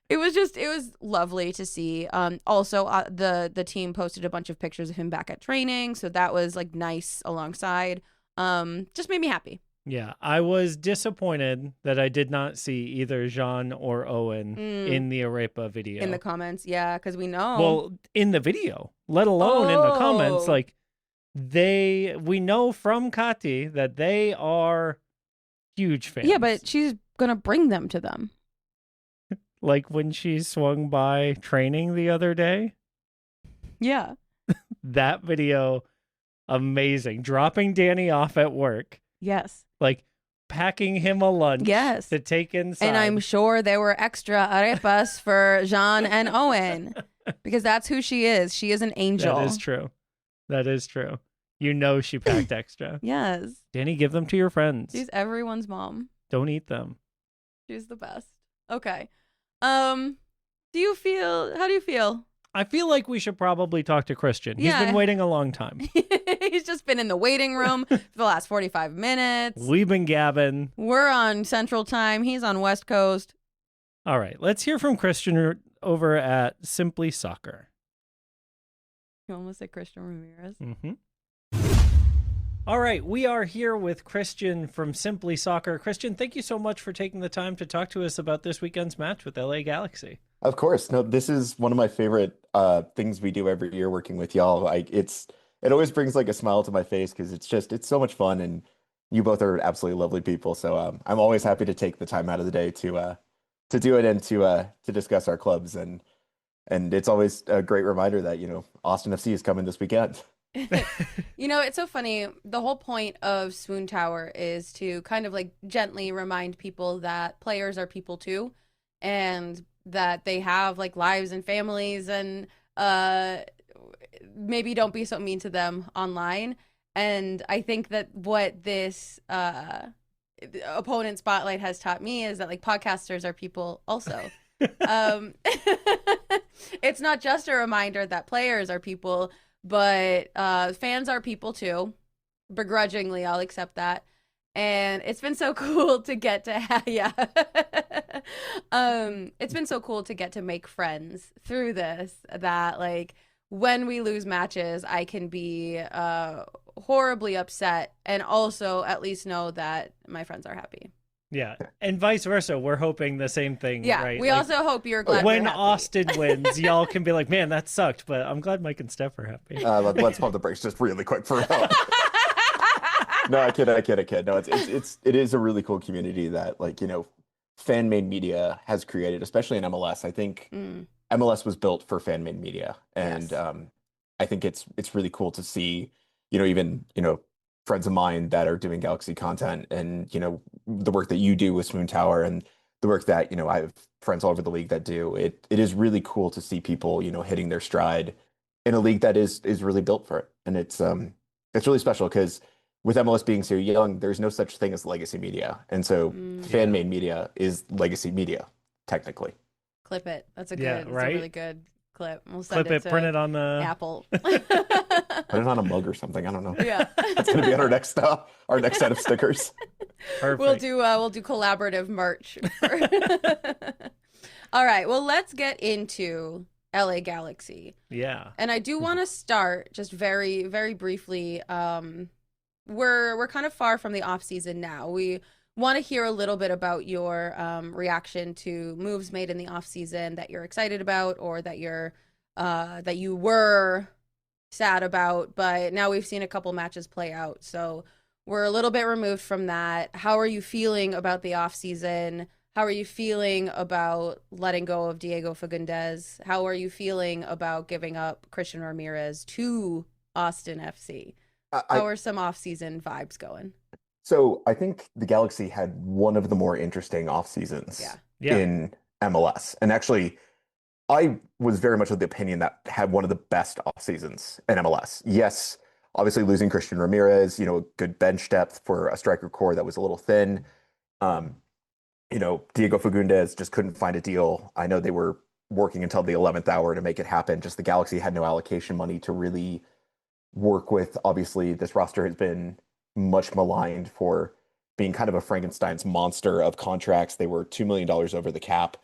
Speaker 4: It was lovely to see. Also, the team posted a bunch of pictures of him back at training, so that was like nice alongside. Just made me happy.
Speaker 3: Yeah, I was disappointed that I did not see either Jean or Owen in the arepa video.
Speaker 4: In the comments, yeah, because we know.
Speaker 3: Well, in the video, let alone in the comments, like we know from Katy that they are huge fans.
Speaker 4: Yeah, but she's gonna bring them to them.
Speaker 3: Like when she swung by training the other day.
Speaker 4: Yeah.
Speaker 3: That video, amazing. Dropping Danny off at work.
Speaker 4: Yes.
Speaker 3: Like packing him a lunch.
Speaker 4: Yes.
Speaker 3: To take inside.
Speaker 4: And I'm sure there were extra arepas for Jean and Owen because that's who she is. She is an angel.
Speaker 3: That is true. That is true. You know she packed extra.
Speaker 4: Yes.
Speaker 3: Danny, give them to your friends.
Speaker 4: She's everyone's mom.
Speaker 3: Don't eat them.
Speaker 4: She's the best. Okay. How do you feel?
Speaker 3: I feel like we should probably talk to Christian. He's been waiting a long time.
Speaker 4: He's just been in the waiting room for the last 45 minutes.
Speaker 3: We've been gabbing.
Speaker 4: We're on Central Time. He's on West Coast.
Speaker 3: All right. Let's hear from Christian over at Simply Soccer.
Speaker 4: You almost said Christian Ramirez.
Speaker 3: Mm-hmm. All right, we are here with Christian from Simply Soccer. Christian, thank you so much for taking the time to talk to us about this weekend's match with LA Galaxy.
Speaker 5: Of course. No, this is one of my favorite things we do every year working with y'all. It always brings like a smile to my face because it's so much fun, and you both are absolutely lovely people. So I'm always happy to take the time out of the day to do it and to discuss our clubs, and it's always a great reminder that, Austin FC is coming this weekend.
Speaker 4: It's so funny. The whole point of SWOONTOWER is to kind of like gently remind people that players are people too, and that they have like lives and families, and maybe don't be so mean to them online. And I think that what this opponent spotlight has taught me is that like podcasters are people also. It's not just a reminder that players are people, but fans are people too. Begrudgingly, I'll accept that. And it's been so cool to get to it's been so cool to get to make friends through this, that like when we lose matches, I can be horribly upset and also at least know that my friends are happy.
Speaker 3: Yeah, and vice versa. We're hoping the same thing,
Speaker 4: yeah,
Speaker 3: right?
Speaker 4: We also hope you're glad
Speaker 3: when
Speaker 4: we're happy.
Speaker 3: Austin wins, y'all can be like, man, that sucked, but I'm glad Mike and Steph are happy.
Speaker 5: Let's pump the brakes just really quick for now. No, I kid. No, it is a really cool community that, like, fan-made media has created, especially in MLS. I think MLS was built for fan-made media, and
Speaker 4: Yes.
Speaker 5: I think it's really cool to see, even friends of mine that are doing Galaxy content, and the work that you do with SWOONTOWER, and the work that I have friends all over the league that do. It is really cool to see people hitting their stride in a league that is really built for it, and it's really special because with MLS being so young, there's no such thing as legacy media, and so fan-made media is legacy media technically.
Speaker 4: Clip it. That's a
Speaker 3: Yeah,
Speaker 4: good.
Speaker 3: right?
Speaker 4: It's a really good clip. We'll send
Speaker 3: Clip it,
Speaker 4: to
Speaker 3: print it on the
Speaker 4: Apple.
Speaker 5: Put it on a mug or something. I don't know.
Speaker 4: Yeah.
Speaker 5: That's gonna be on our next set of stickers.
Speaker 3: Perfect.
Speaker 4: We'll do collaborative merch. All right. Well, let's get into LA Galaxy.
Speaker 3: Yeah.
Speaker 4: And I do want to start just very, very briefly. We're kind of far from the off season now. We want to hear a little bit about your reaction to moves made in the off season that you're excited about, or that you were sad about, but now we've seen a couple matches play out, so we're a little bit removed from that. How are you feeling about the off season? How are you feeling about letting go of Diego Fagundes? How are you feeling about giving up Christian Ramirez to Austin FC? How are some off season vibes going?
Speaker 5: So I think the Galaxy had one of the more interesting off seasons
Speaker 3: Yeah.
Speaker 5: in MLS. And actually, I was very much of the opinion that had one of the best off seasons in MLS. Yes, obviously losing Christian Ramirez, good bench depth for a striker core that was a little thin. Um, Diego Fagundes just couldn't find a deal. I know they were working until the 11th hour to make it happen. Just the Galaxy had no allocation money to really work with. Obviously, this roster has been much maligned for being kind of a Frankenstein's monster of contracts. They were $2 million over the cap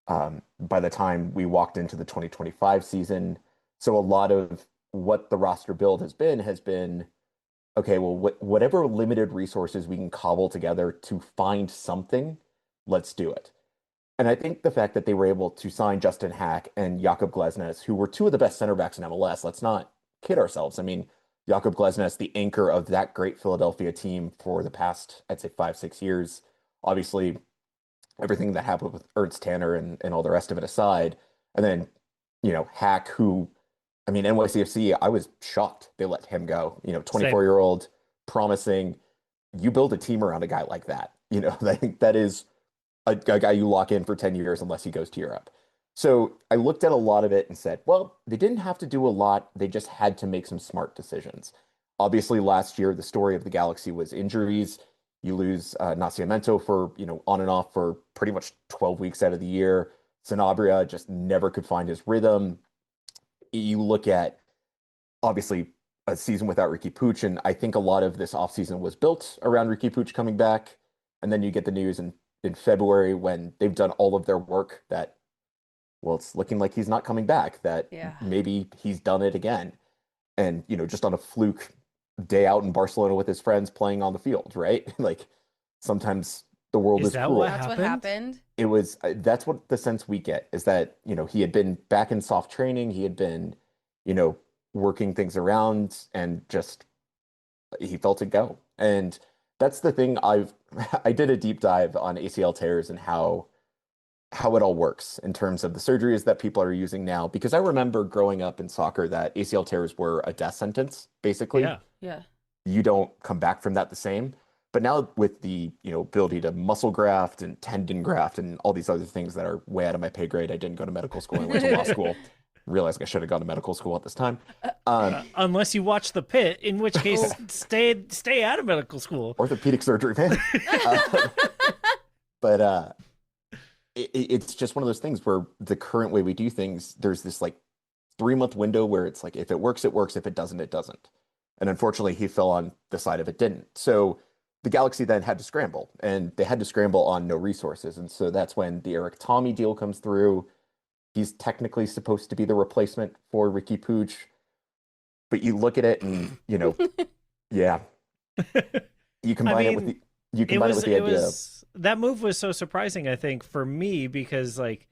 Speaker 5: by the time we walked into the 2025 season. So a lot of what the roster build has been, okay, well, whatever limited resources we can cobble together to find something, let's do it. And I think the fact that they were able to sign Justin Hack and Jakob Glesnes, who were two of the best center backs in MLS, let's not kid ourselves. I mean, Jakob Glesnes, the anchor of that great Philadelphia team for the past, I'd say 5-6 years. Obviously, everything that happened with Ernst Tanner and all the rest of it aside. And then, Hack, who, I mean, NYCFC, I was shocked they let him go. 24-year-old, promising. You build a team around a guy like that. I think that is a guy you lock in for 10 years unless he goes to Europe. So I looked at a lot of it and said, well, they didn't have to do a lot. They just had to make some smart decisions. Obviously, last year, the story of the Galaxy was injuries. You lose Nascimento for, on and off for pretty much 12 weeks out of the year. Sanabria just never could find his rhythm. You look at, obviously, a season without Ricky Puig, and I think a lot of this offseason was built around Ricky Puig coming back. And then you get the news in February when they've done all of their work that, well, it's looking like he's not coming back, that maybe he's done it again. And, just on a fluke day out in Barcelona with his friends playing on the field, right? Like sometimes the world is cruel.
Speaker 4: That's what happened.
Speaker 5: It was, that's what the sense we get is that, he had been back in soft training. He had been, working things around and just, he felt it go. And that's the thing I did a deep dive on ACL tears and how it all works in terms of the surgeries that people are using now. Because I remember growing up in soccer that ACL tears were a death sentence, basically.
Speaker 4: Yeah.
Speaker 5: You don't come back from that the same. But now with the, ability to muscle graft and tendon graft and all these other things that are way out of my pay grade. I didn't go to medical school. I went to law school. Realizing I should have gone to medical school at this time.
Speaker 3: Unless you watch The Pit, in which case stay out of medical school.
Speaker 5: Orthopedic surgery, man. But it's just one of those things where the current way we do things, there's this like 3-month window where it's like, if it works, it works. If it doesn't, it doesn't. And unfortunately, he fell on the side of it didn't. So the Galaxy then had to scramble, and they had to scramble on no resources. And so that's when the Eric Tommy deal comes through. He's technically supposed to be the replacement for Ricky Puig. But you look at it and, yeah. You combine it with the idea.
Speaker 3: That move was so surprising, I think, for me, because like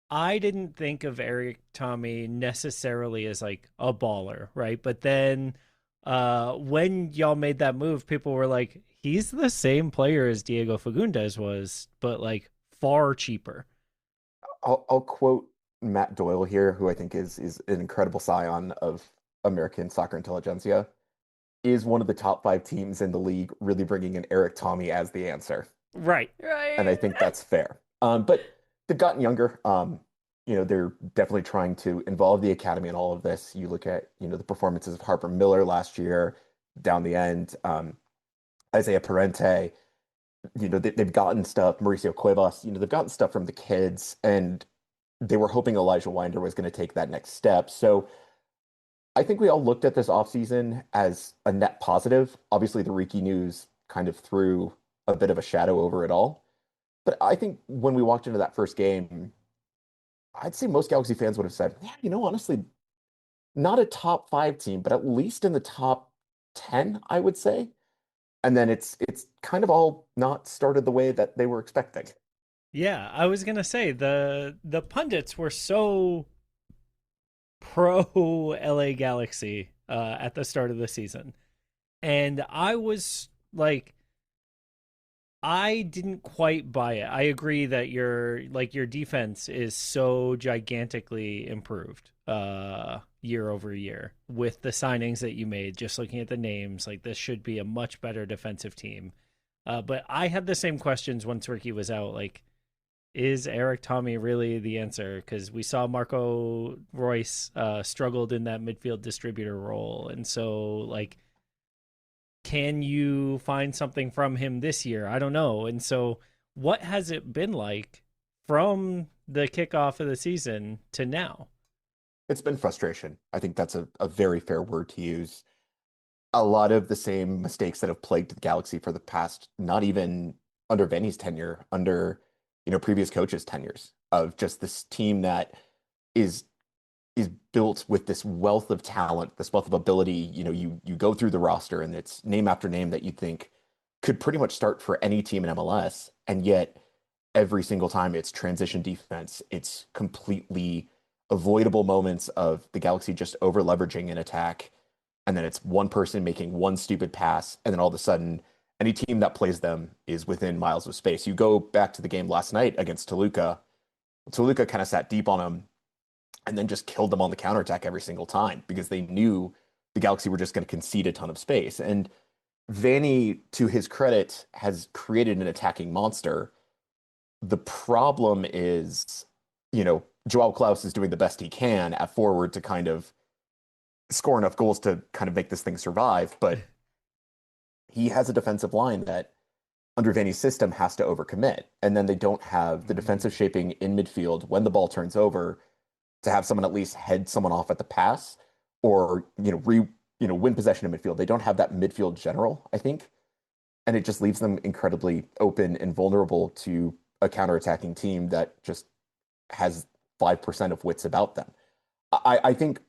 Speaker 3: I didn't think of Eric Tommy necessarily as like a baller, right? But then when y'all made that move, people were like, he's the same player as Diego Fagundes was, but like far cheaper.
Speaker 5: I'll quote Matt Doyle here, who I think is an incredible scion of American soccer intelligentsia, is one of the top 5 teams in the league, really bringing in Eric Tommy as the answer.
Speaker 3: Right.
Speaker 5: And I think that's fair. But they've gotten younger. They're definitely trying to involve the academy in all of this. You look at, the performances of Harper Miller last year down the end, Isaiah Parente, they've gotten stuff, Mauricio Cuevas, they've gotten stuff from the kids, and they were hoping Elijah Winder was going to take that next step. So I think we all looked at this offseason as a net positive. Obviously, the Ricky news kind of threw a bit of a shadow over it all. But I think when we walked into that first game, I'd say most Galaxy fans would have said, yeah, honestly, not a top 5 team, but at least in the top 10, I would say. And then it's kind of all not started the way that they were expecting.
Speaker 3: Yeah, I was gonna say the pundits were so pro LA Galaxy at the start of the season, and I was like, I didn't quite buy it. I agree that your defense is so gigantically improved year over year with the signings that you made. Just looking at the names, like this should be a much better defensive team. But I had the same questions once Ricky was out. Like, is Eric Tommy really the answer? Because we saw Marco Royce struggled in that midfield distributor role. And so, like, can you find something from him this year? I don't know. And so what has it been like from the kickoff of the season to now?
Speaker 5: It's been frustration. I think that's a very fair word to use. A lot of the same mistakes that have plagued the Galaxy for the past, not even under Vinny's tenure, under previous coaches' tenures, of just this team that is built with this wealth of talent, this wealth of ability. You go through the roster and it's name after name that you think could pretty much start for any team in MLS, and yet every single time it's transition defense, it's completely avoidable moments of the Galaxy just over leveraging an attack, and then it's one person making one stupid pass, and then all of a sudden any team that plays them is within miles of space. You go back to the game last night against Toluca. Toluca kind of sat deep on them and then just killed them on the counterattack every single time because they knew the Galaxy were just going to concede a ton of space. And Vanny, to his credit, has created an attacking monster. The problem is, Joao Klaus is doing the best he can at forward to kind of score enough goals to kind of make this thing survive. But he has a defensive line that, under Vanny's system, has to overcommit. And then they don't have the defensive shaping in midfield when the ball turns over to have someone at least head someone off at the pass or, win possession in midfield. They don't have that midfield general, I think. And it just leaves them incredibly open and vulnerable to a counterattacking team that just has 5% of wits about them. I think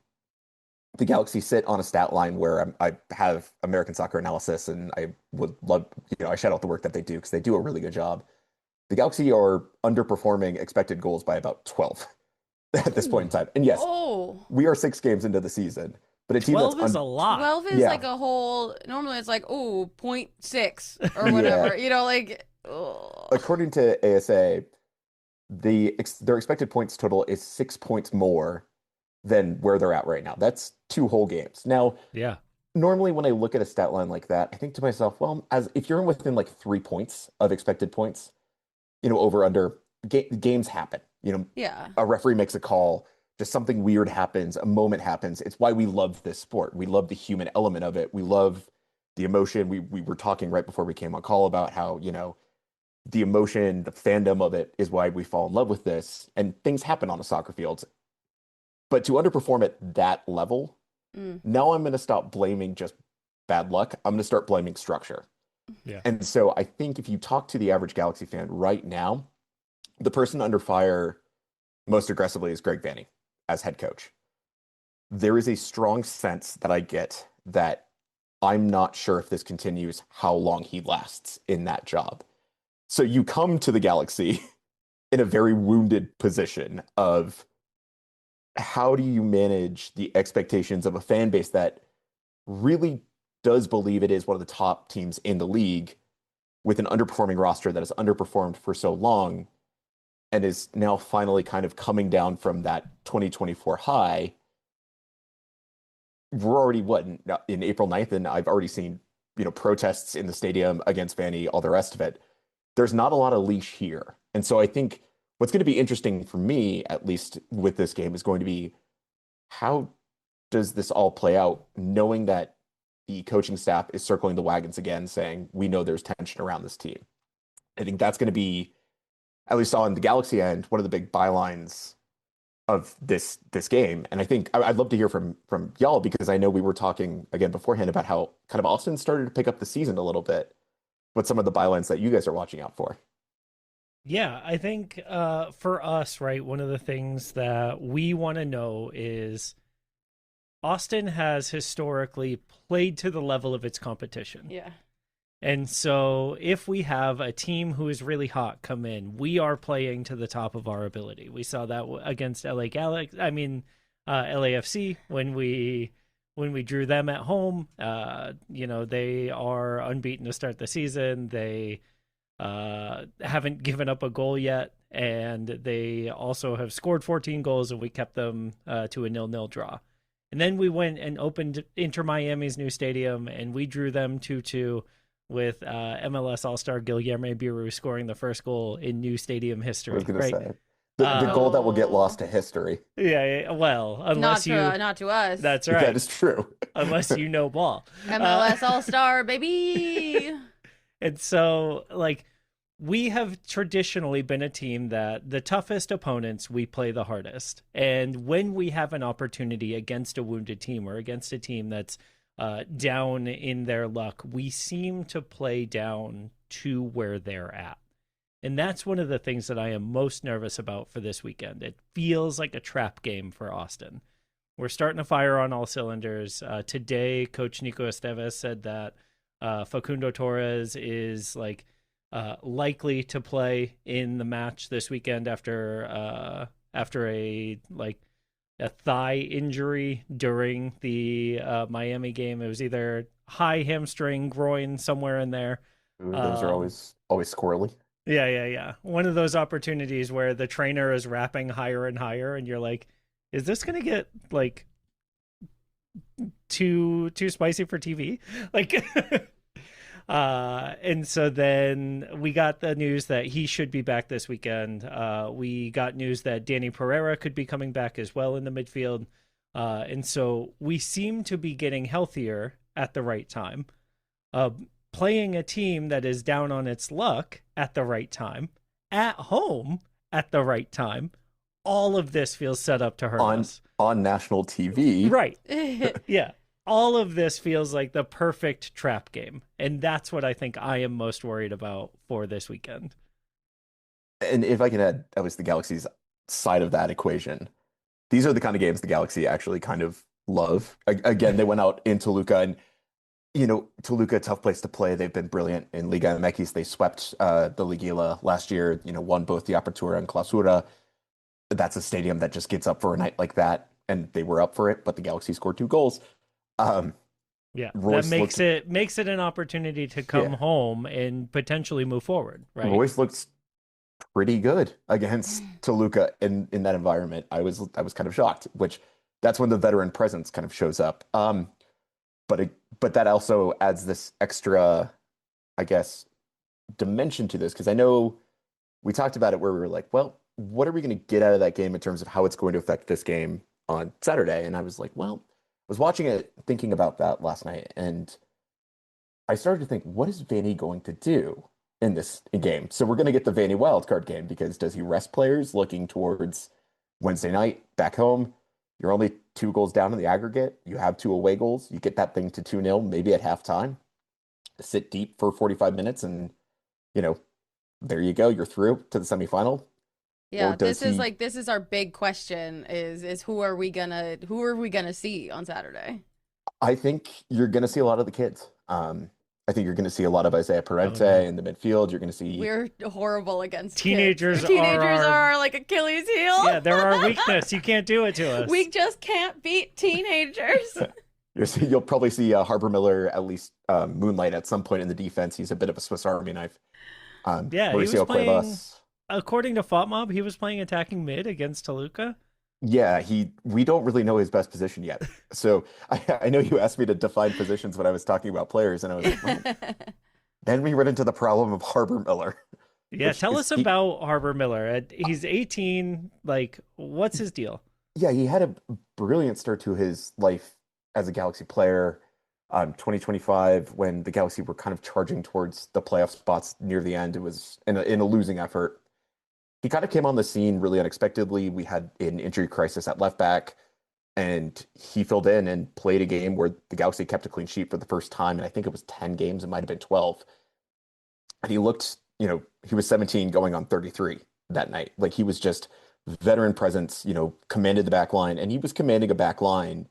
Speaker 5: the Galaxy sit on a stat line where I have American Soccer Analysis, and I would love, I shout out the work that they do because they do a really good job. The Galaxy are underperforming expected goals by about 12 at this point in time. And yes, we are 6 games into the season, but a team
Speaker 3: 12
Speaker 5: that's
Speaker 3: is a lot.
Speaker 4: 12 is like a whole, normally it's like, 0.6 or whatever, According
Speaker 5: to ASA, their expected points total is 6 points more than where they're at right now. That's 2 whole games. Now, normally when I look at a stat line like that, I think to myself, well, if you're within like 3 points of expected points, over under, games happen. A referee makes a call, just something weird happens, a moment happens. It's why we love this sport. We love the human element of it. We love the emotion. We were talking right before we came on call about how, the emotion, the fandom of it is why we fall in love with this. And things happen on the soccer fields. But to underperform at that level, now I'm going to stop blaming just bad luck. I'm going to start blaming structure.
Speaker 3: Yeah.
Speaker 5: And so I think if you talk to the average Galaxy fan right now, the person under fire most aggressively is Greg Vanny as head coach. There is a strong sense that I get that I'm not sure if this continues, how long he lasts in that job. So you come to the Galaxy in a very wounded position of, how do you manage the expectations of a fan base that really does believe it is one of the top teams in the league with an underperforming roster that has underperformed for so long and is now finally kind of coming down from that 2024 high? We're already, in April 9th, and I've already seen, protests in the stadium against Vanny, all the rest of it. There's not a lot of leash here. And so I think what's going to be interesting for me, at least with this game, is going to be, how does this all play out, knowing that the coaching staff is circling the wagons again, saying, we know there's tension around this team. I think that's going to be, at least on the Galaxy end, one of the big bylines of this game. And I think I'd love to hear from y'all, because I know we were talking again beforehand about how kind of Austin started to pick up the season a little bit. What some of the bylines that you guys are watching out for?
Speaker 3: Yeah, I think for us, right, one of the things that we want to know is Austin has historically played to the level of its competition.
Speaker 4: Yeah.
Speaker 3: And so if we have a team who is really hot come in, we are playing to the top of our ability. We saw that against LAFC when we drew them at home. They are unbeaten to start the season. They haven't given up a goal yet, and they also have scored 14 goals, and we kept them to a 0-0 draw. And then we went and opened Inter Miami's new stadium, and we drew them 2-2 with MLS All-Star Guilherme Biru scoring the first goal in new stadium
Speaker 5: I
Speaker 3: history.
Speaker 5: was gonna
Speaker 3: Right?
Speaker 5: say the goal that will get lost to
Speaker 4: Oh.
Speaker 5: history.
Speaker 3: Yeah. Well,
Speaker 4: Not
Speaker 3: unless you.
Speaker 4: to us.
Speaker 3: That's
Speaker 5: That
Speaker 3: right.
Speaker 5: is true.
Speaker 3: Unless you know ball.
Speaker 4: MLS All-Star, baby.
Speaker 3: And so, like, we have traditionally been a team that the toughest opponents we play the hardest. And when we have an opportunity against a wounded team or against a team that's down in their luck, we seem to play down to where they're at. And that's one of the things that I am most nervous about for this weekend. It feels like a trap game for Austin. We're starting to fire on all cylinders. Today, Coach Nico Esteves said that Facundo Torres is likely to play in the match this weekend after a thigh injury during the Miami game. It was either high hamstring, groin, somewhere in there.
Speaker 5: Ooh, those are always squirrely.
Speaker 3: Yeah. One of those opportunities where the trainer is rapping higher and higher, and you're like, is this gonna get like too spicy for TV? Like, and so then we got the news that he should be back this weekend. We got news that Danny Pereira could be coming back as well in the midfield. And so we seem to be getting healthier at the right time. Playing a team that is down on its luck at the right time, at home at the right time. All of this feels set up to hurt us.
Speaker 5: On national TV.
Speaker 3: Right. Yeah. All of this feels like the perfect trap game. And that's what I think I am most worried about for this weekend.
Speaker 5: And if I can add, that was the Galaxy's side of that equation. These are the kind of games the Galaxy actually kind of love. Again, they went out in Toluca, and Toluca, tough place to play. They've been brilliant in Liga MX. They swept the Liguilla last year, won both the Apertura and Clausura. That's a stadium that just gets up for a night like that, and they were up for it, but the Galaxy scored 2 goals.
Speaker 3: That makes it an opportunity to come home and potentially move forward, right?
Speaker 5: Royce looked pretty good against Toluca in that environment. I was kind of shocked, which that's when the veteran presence kind of shows up. But that also adds this extra, I guess, dimension to this, because I know we talked about it where we were like, well, what are we going to get out of that game in terms of how it's going to affect this game on Saturday? And I was like, well, I was watching it, thinking about that last night, and I started to think, what is Vanny going to do in this game? So we're going to get the Vanny wildcard game, because does he rest players looking towards Wednesday night back home? You're only 2 goals down in the aggregate. You have 2 away goals. You get that thing to 2-0, maybe at halftime. Sit deep for 45 minutes, and there you go. You're through to the semifinal.
Speaker 4: Yeah, this is our big question: is who are we gonna see on Saturday?
Speaker 5: I think you're gonna see a lot of the kids. I think you're going to see a lot of Isaiah Parente in the midfield. You're going to see...
Speaker 4: We're horrible against
Speaker 3: teenagers.
Speaker 4: Teenagers are like Achilles' heel.
Speaker 3: Yeah, they're our weakness. You can't do it to us.
Speaker 4: We just can't beat teenagers.
Speaker 5: You'll probably see Harbor Miller at least moonlight at some point in the defense. He's a bit of a Swiss Army knife.
Speaker 3: He was playing, according to FotMob, he was playing attacking mid against Toluca.
Speaker 5: Yeah, we don't really know his best position yet. So I know you asked me to define positions when I was talking about players, and I was like, well. Then we run into the problem of Harbor Miller.
Speaker 3: Yeah, tell us about Harbor Miller. He's 18. Like, what's his deal?
Speaker 5: Yeah, he had a brilliant start to his life as a Galaxy player. 2025, when the Galaxy were kind of charging towards the playoff spots near the end, it was in a losing effort. He kind of came on the scene really unexpectedly. We had an injury crisis at left back, and he filled in and played a game where the Galaxy kept a clean sheet for the first time. And I think it was 10 games. It might have been 12. And he looked, he was 17 going on 33 that night. Like, he was just veteran presence, commanded the back line. And he was commanding a back line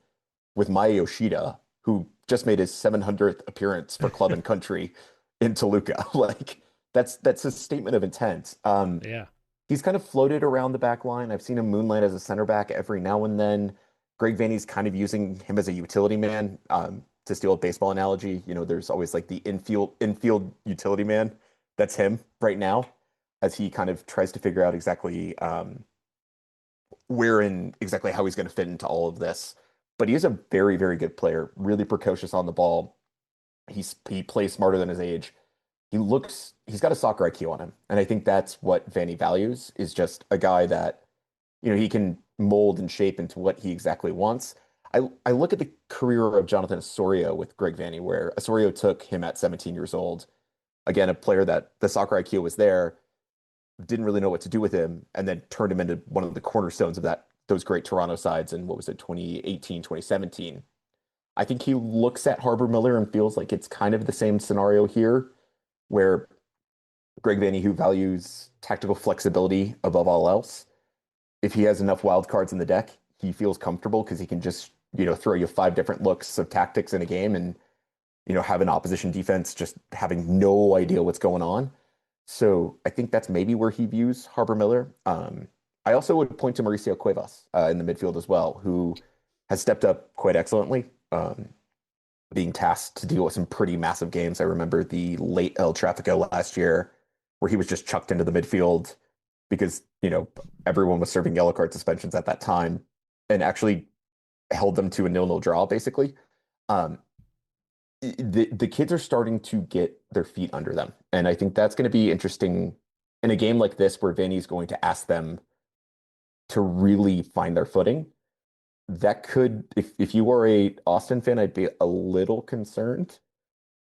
Speaker 5: with Maya Yoshida, who just made his 700th appearance for club and country in Toluca. Like, that's a statement of intent.
Speaker 3: Yeah.
Speaker 5: He's kind of floated around the back line. I've seen him moonlight as a center back every now and then. Greg Vanney's kind of using him as a utility man. To steal a baseball analogy, there's always like the infield utility man. That's him right now, as he kind of tries to figure out exactly exactly how he's going to fit into all of this. But he is a very, very good player, really precocious on the ball. He plays smarter than his age. He's got a soccer IQ on him. And I think that's what Vanny values, is just a guy that, he can mold and shape into what he exactly wants. I look at the career of Jonathan Osorio with Greg Vanny, where Osorio took him at 17 years old. Again, a player that the soccer IQ was there, didn't really know what to do with him, and then turned him into one of the cornerstones of those great Toronto sides in, what was it, 2018, 2017. I think he looks at Harbour Miller and feels like it's kind of the same scenario here, where Greg Vanny, who values tactical flexibility above all else, if he has enough wild cards in the deck, he feels comfortable because he can just, throw you 5 different looks of tactics in a game and, have an opposition defense just having no idea what's going on. So I think that's maybe where he views Harbour Miller. I also would point to Mauricio Cuevas in the midfield as well, who has stepped up quite excellently, being tasked to deal with some pretty massive games. I remember the late El Tráfico last year, where he was just chucked into the midfield because, everyone was serving yellow card suspensions at that time, and actually held them to a 0-0 draw, basically. The kids are starting to get their feet under them. And I think that's going to be interesting in a game like this, where Vanny's going to ask them to really find their footing. That could, if you were a Austin fan, I'd be a little concerned,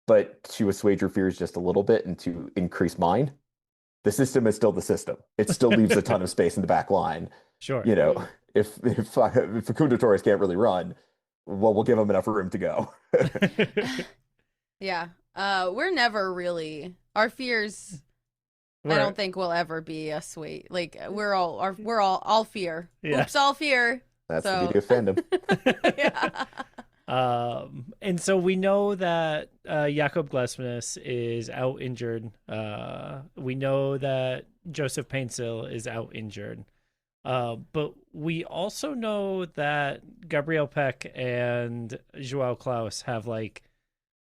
Speaker 5: but to assuage your fears just a little bit and to increase mine, the system is still the system. It still leaves a ton of space in the back line.
Speaker 3: Sure.
Speaker 5: If Facundo Torres can't really run, well, we'll give him enough room to go.
Speaker 4: Yeah. We're never really, our fears, I don't think will ever be assuaged. Like, we're all fear.
Speaker 3: Yeah.
Speaker 4: Oops, all fear.
Speaker 5: That's the beauty of fandom.
Speaker 4: Yeah.
Speaker 3: And so we know that Jakob Glesnes is out injured. We know that Joseph Painsil is out injured. But we also know that Gabriel Peck and Joao Klaus have like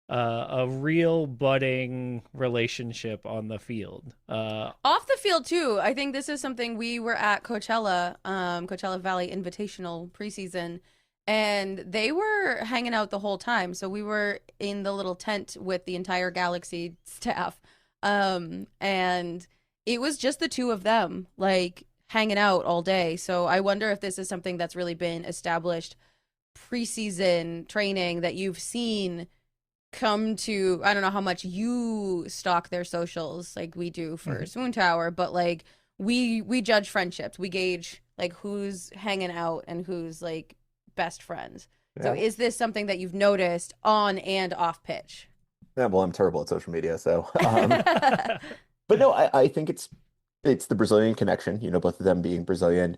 Speaker 3: a real budding relationship on the field.
Speaker 4: Off the field too. I think this is something we were at Coachella, Coachella Valley Invitational preseason, and they were hanging out the whole time. So we were in the little tent with the entire Galaxy staff. And it was just the two of them, like, hanging out all day. So I wonder if this is something that's really been established preseason training that you've seen come to. I don't know how much you stalk their socials like we do for SWOONTOWER, but like we judge friendships. We gauge like who's hanging out and who's like best friends. Yeah. So is this something that you've noticed on and off pitch?
Speaker 5: Yeah, well, I'm terrible at social media, so but no, I think it's the Brazilian connection, both of them being Brazilian.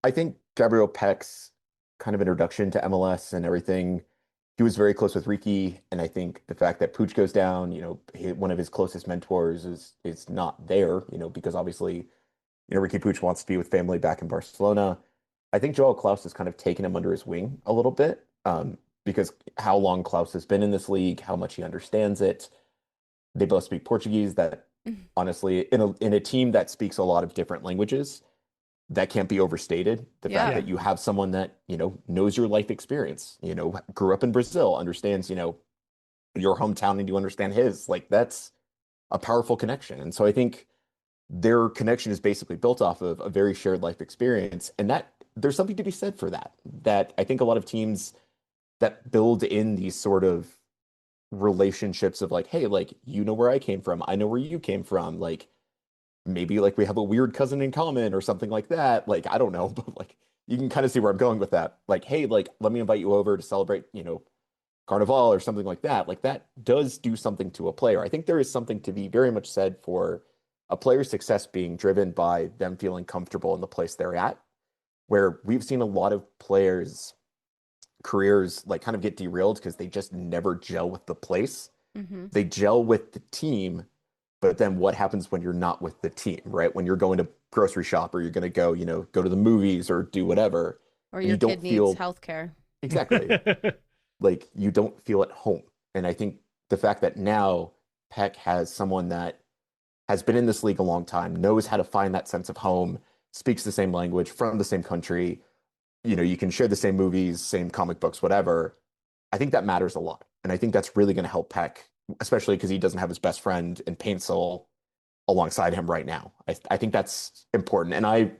Speaker 5: I think Gabriel Peck's kind of introduction to MLS and everything, he was very close with Ricky, and I think the fact that Pooch goes down, one of his closest mentors is not there, because obviously, Ricky Pooch wants to be with family back in Barcelona. I think Joao Klaus has kind of taken him under his wing a little bit, because how long Klaus has been in this league, how much he understands it. They both speak Portuguese. That honestly, in a team that speaks a lot of different languages, that can't be overstated. The fact that you have someone that, knows your life experience, grew up in Brazil, understands, your hometown, and you understand his, like, that's a powerful connection. And so I think their connection is basically built off of a very shared life experience. And that there's something to be said for that I think a lot of teams that build in these sort of relationships of like, hey, like, where I came from, I know where you came from, like, maybe like we have a weird cousin in common or something like that. Like, I don't know, but like, you can kind of see where I'm going with that. Like, hey, like, let me invite you over to celebrate, Carnival or something like that. Like, that does do something to a player. I think there is something to be very much said for a player's success being driven by them feeling comfortable in the place they're at, where we've seen a lot of players' careers like kind of get derailed because they just never gel with the place. They gel with the team, but then what happens when you're not with the team, right? When you're going to grocery shop, or you're going to go, go to the movies or do whatever,
Speaker 4: or your kid needs healthcare.
Speaker 5: Exactly. Like, you don't feel at home. And I think the fact that now Peck has someone that has been in this league a long time, knows how to find that sense of home, speaks the same language, from the same country, you can share the same movies, same comic books, whatever. I think that matters a lot. And I think that's really going to help Peck, especially because he doesn't have his best friend in Paintsel alongside him right now. I think that's important. And I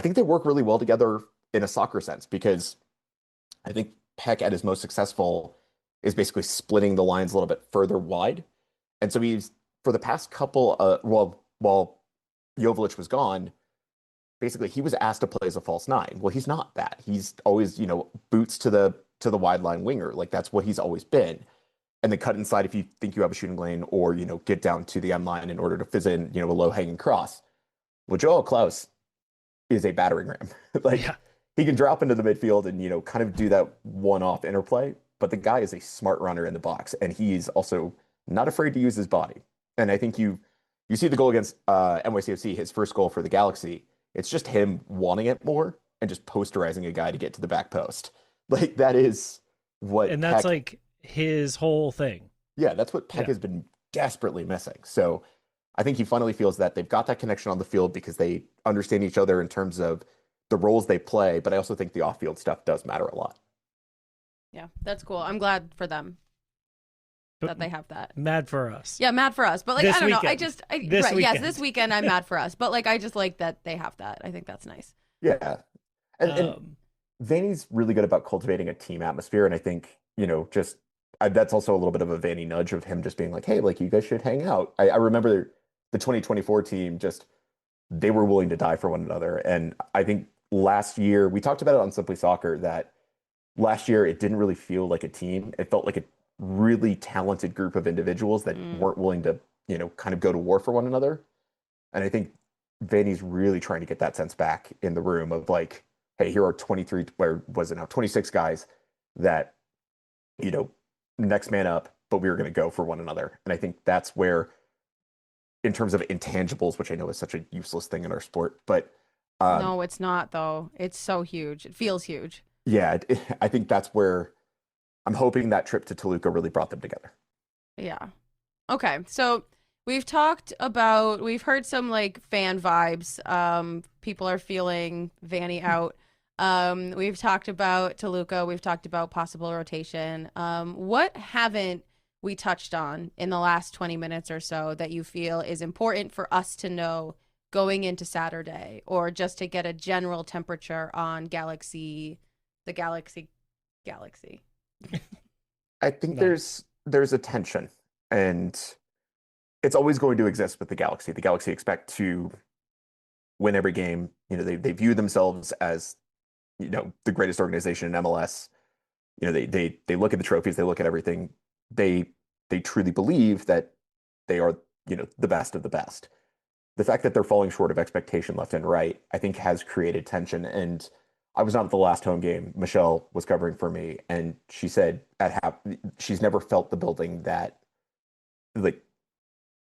Speaker 5: think they work really well together in a soccer sense because I think Peck at his most successful is basically splitting the lines a little bit further wide. And so he's for the past couple while Joveljic was gone, basically he was asked to play as a false nine. Well, he's not that. He's always, boots to the wide line winger. Like that's what he's always been. And then cut inside if you think you have a shooting lane or, get down to the end line in order to fizz in, a low hanging cross. Well, Joel Klaus is a battering ram. He can drop into the midfield and, kind of do that one-off interplay, but the guy is a smart runner in the box and he's also not afraid to use his body. And I think you see the goal against NYCFC, his first goal for the Galaxy. It's just him wanting it more and just posterizing a guy to get to the back post. Like that is what
Speaker 3: and that's
Speaker 5: Peck,
Speaker 3: like his whole thing.
Speaker 5: Yeah, that's what Peck has been desperately missing. So I think he finally feels that they've got that connection on the field because they understand each other in terms of the roles they play, but I also think the off-field stuff does matter a lot.
Speaker 4: Yeah, that's cool. I'm glad for them that they have that.
Speaker 3: Mad for us.
Speaker 4: Yeah, mad for us. But like,
Speaker 3: This
Speaker 4: I don't know.
Speaker 3: weekend.
Speaker 4: Yes, this weekend I'm mad for us. But like, I just like that they have that. I think that's nice.
Speaker 5: Yeah. And Vanny's really good about cultivating a team atmosphere. And I think, that's also a little bit of a Vanny nudge of him just being like, hey, like you guys should hang out. I remember the 2024 team they were willing to die for one another. And I think last year, we talked about it on Simply Soccer, that last year it didn't really feel like a team. It felt like a really talented group of individuals that weren't willing to, kind of go to war for one another. And I think Vanny's really trying to get that sense back in the room of like, hey, here are 23, where was it now, 26 guys that, next man up, but we were going to go for one another. And I think that's where, in terms of intangibles, which I know is such a useless thing in our sport, but
Speaker 4: no, it's not though. It's so huge. It feels huge.
Speaker 5: Yeah, I think that's where I'm hoping that trip to Toluca really brought them together.
Speaker 4: Yeah. Okay. So we've heard some like fan vibes. People are feeling Vanny out. We've talked about Toluca. We've talked about possible rotation. What haven't we touched on in the last 20 minutes or so that you feel is important for us to know going into Saturday, or just to get a general temperature on the Galaxy?
Speaker 5: I think there's a tension, and it's always going to exist with the Galaxy. The Galaxy expect to win every game. They view themselves as, the greatest organization in MLS. They look at the trophies, they look at everything. They truly believe that they are, the best of the best. The fact that they're falling short of expectation left and right, I think has created tension. And I was not at the last home game. Michelle was covering for me, and she said she's never felt the building that like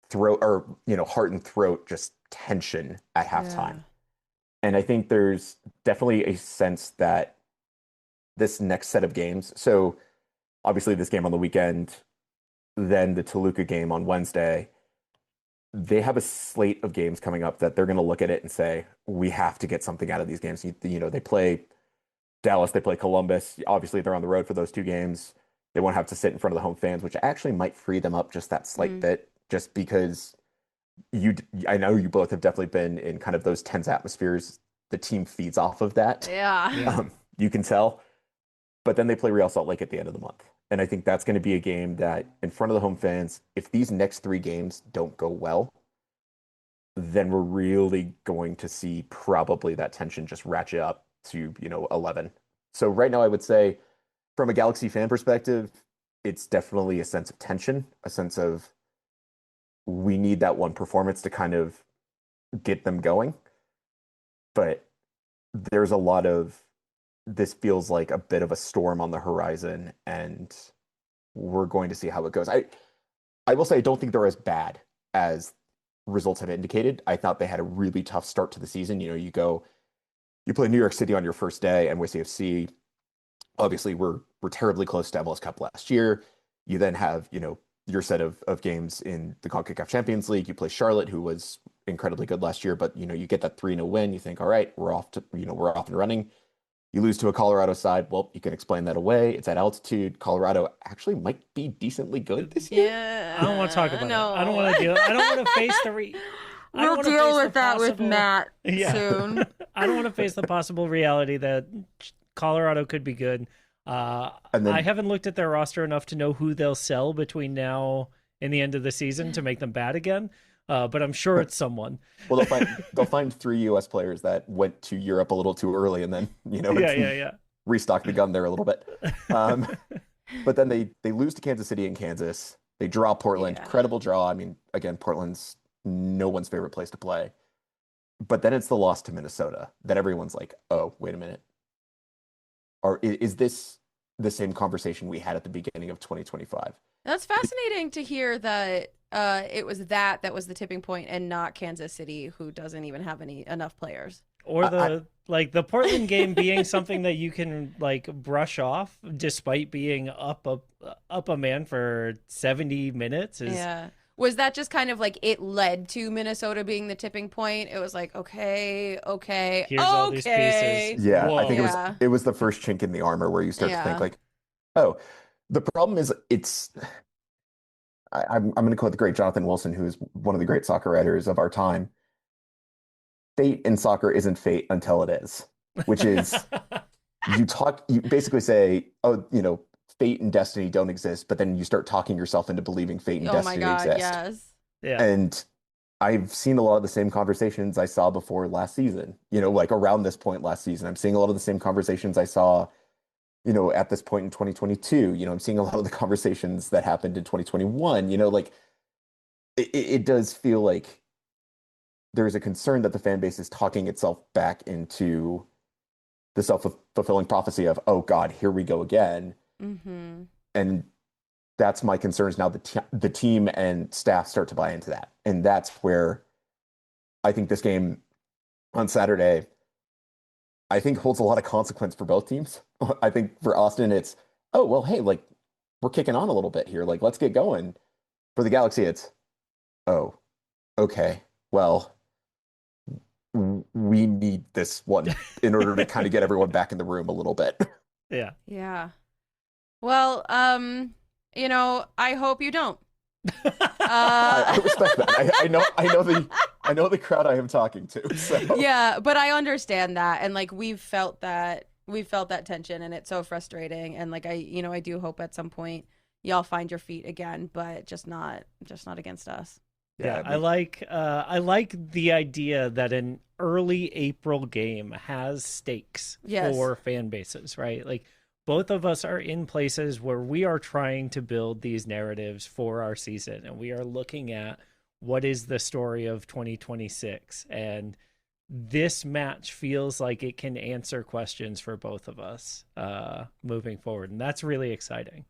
Speaker 5: throat or heart and throat just tension at halftime. Yeah. And I think there's definitely a sense that this next set of games, so obviously this game on the weekend, then the Toluca game on Wednesday, they have a slate of games coming up that they're going to look at it and say, we have to get something out of these games. They play Dallas, they play Columbus. Obviously, they're on the road for those two games. They won't have to sit in front of the home fans, which actually might free them up just that slight bit, just because I know you both have definitely been in kind of those tense atmospheres. The team feeds off of that.
Speaker 4: Yeah.
Speaker 5: You can tell. But then they play Real Salt Lake at the end of the month. And I think that's going to be a game that, in front of the home fans, if these next three games don't go well, then we're really going to see probably that tension just ratchet up to, 11. So right now I would say, from a Galaxy fan perspective, it's definitely a sense of tension, a sense of we need that one performance to kind of get them going. But there's a lot of, this feels like a bit of a storm on the horizon, and we're going to see how it goes. I will say I don't think they're as bad as results have indicated. I thought they had a really tough start to the season. You play New York City on your first day, NYCFC. Obviously, we're terribly close to MLS Cup last year. You then have, your set of games in the CONCACAF Champions League. You play Charlotte, who was incredibly good last year, but, you get that 3-0 win. You think, all right, we're off and running. You lose to a Colorado side. Well, you can explain that away. It's at altitude. Colorado actually might be decently good this year.
Speaker 4: Yeah.
Speaker 3: I don't want to talk about
Speaker 4: no.
Speaker 3: it. I don't want to deal. I don't want to face the. I don't
Speaker 4: We'll
Speaker 3: wanna
Speaker 4: deal
Speaker 3: face
Speaker 4: with
Speaker 3: the
Speaker 4: that with
Speaker 3: possible-
Speaker 4: Matt
Speaker 3: Yeah.
Speaker 4: soon.
Speaker 3: I don't want to face the possible reality that Colorado could be good.
Speaker 5: And then-
Speaker 3: I haven't looked at their roster enough to know who they'll sell between now and the end of the season to make them bad again. But I'm sure it's someone.
Speaker 5: Well, they'll find 3 U.S. players that went to Europe a little too early, and then
Speaker 3: Yeah.
Speaker 5: restock the gun there a little bit. But then they lose to Kansas City and Kansas. They draw Portland.
Speaker 4: Yeah.
Speaker 5: Credible draw. I mean, again, Portland's no one's favorite place to play. But then it's the loss to Minnesota that everyone's like, oh, wait a minute. Or is this the same conversation we had at the beginning of 2025?
Speaker 4: That's fascinating to hear that it was that was the tipping point and not Kansas City, who doesn't even have enough players.
Speaker 3: Or the Portland game being something that you can like brush off despite being up a man for 70 minutes is
Speaker 4: Yeah. Was that just kind of like it led to Minnesota being the tipping point? It was like, okay.
Speaker 3: Here's all these pieces.
Speaker 5: Yeah,
Speaker 3: Whoa.
Speaker 5: I think
Speaker 4: Yeah.
Speaker 5: it was the first chink in the armor where you start to
Speaker 4: Yeah.
Speaker 5: think like, oh, the problem is I'm going to quote the great Jonathan Wilson, who is one of the great soccer writers of our time. Fate in soccer isn't fate until it is, which is you basically say, oh, fate and destiny don't exist, but then you start talking yourself into believing fate and
Speaker 4: Oh my
Speaker 5: destiny
Speaker 4: God,
Speaker 5: exist.
Speaker 4: yes.
Speaker 3: Yeah.
Speaker 5: And I've seen a lot of the same conversations I saw before last season, like around this point last season. I'm seeing a lot of the same conversations I saw, at this point in 2022. I'm seeing a lot of the conversations that happened in 2021. Like it does feel like there's a concern that the fan base is talking itself back into the self-fulfilling prophecy of, oh God, here we go again.
Speaker 4: Mm-hmm.
Speaker 5: And that's my concern is now the team and staff start to buy into that. And that's where I think this game on Saturday, I think holds a lot of consequence for both teams. I think for Austin, it's, oh, well, hey, like we're kicking on a little bit here. Like, let's get going. For the Galaxy, it's, oh, okay, well, we need this one in order to kind of get everyone back in the room a little bit.
Speaker 3: Yeah.
Speaker 4: Yeah. Well, I hope you don't.
Speaker 5: I respect that. I know the crowd I am talking to. So.
Speaker 4: Yeah, but I understand that, and like we've felt that tension, and it's so frustrating. And like I do hope at some point y'all find your feet again, but just not against us.
Speaker 3: Yeah, I like the idea that an early April game has stakes
Speaker 4: Yes.
Speaker 3: for fan bases, right? Like both of us are in places where we are trying to build these narratives for our season, and we are looking at what is the story of 2026. And this match feels like it can answer questions for both of us moving forward, and that's really exciting.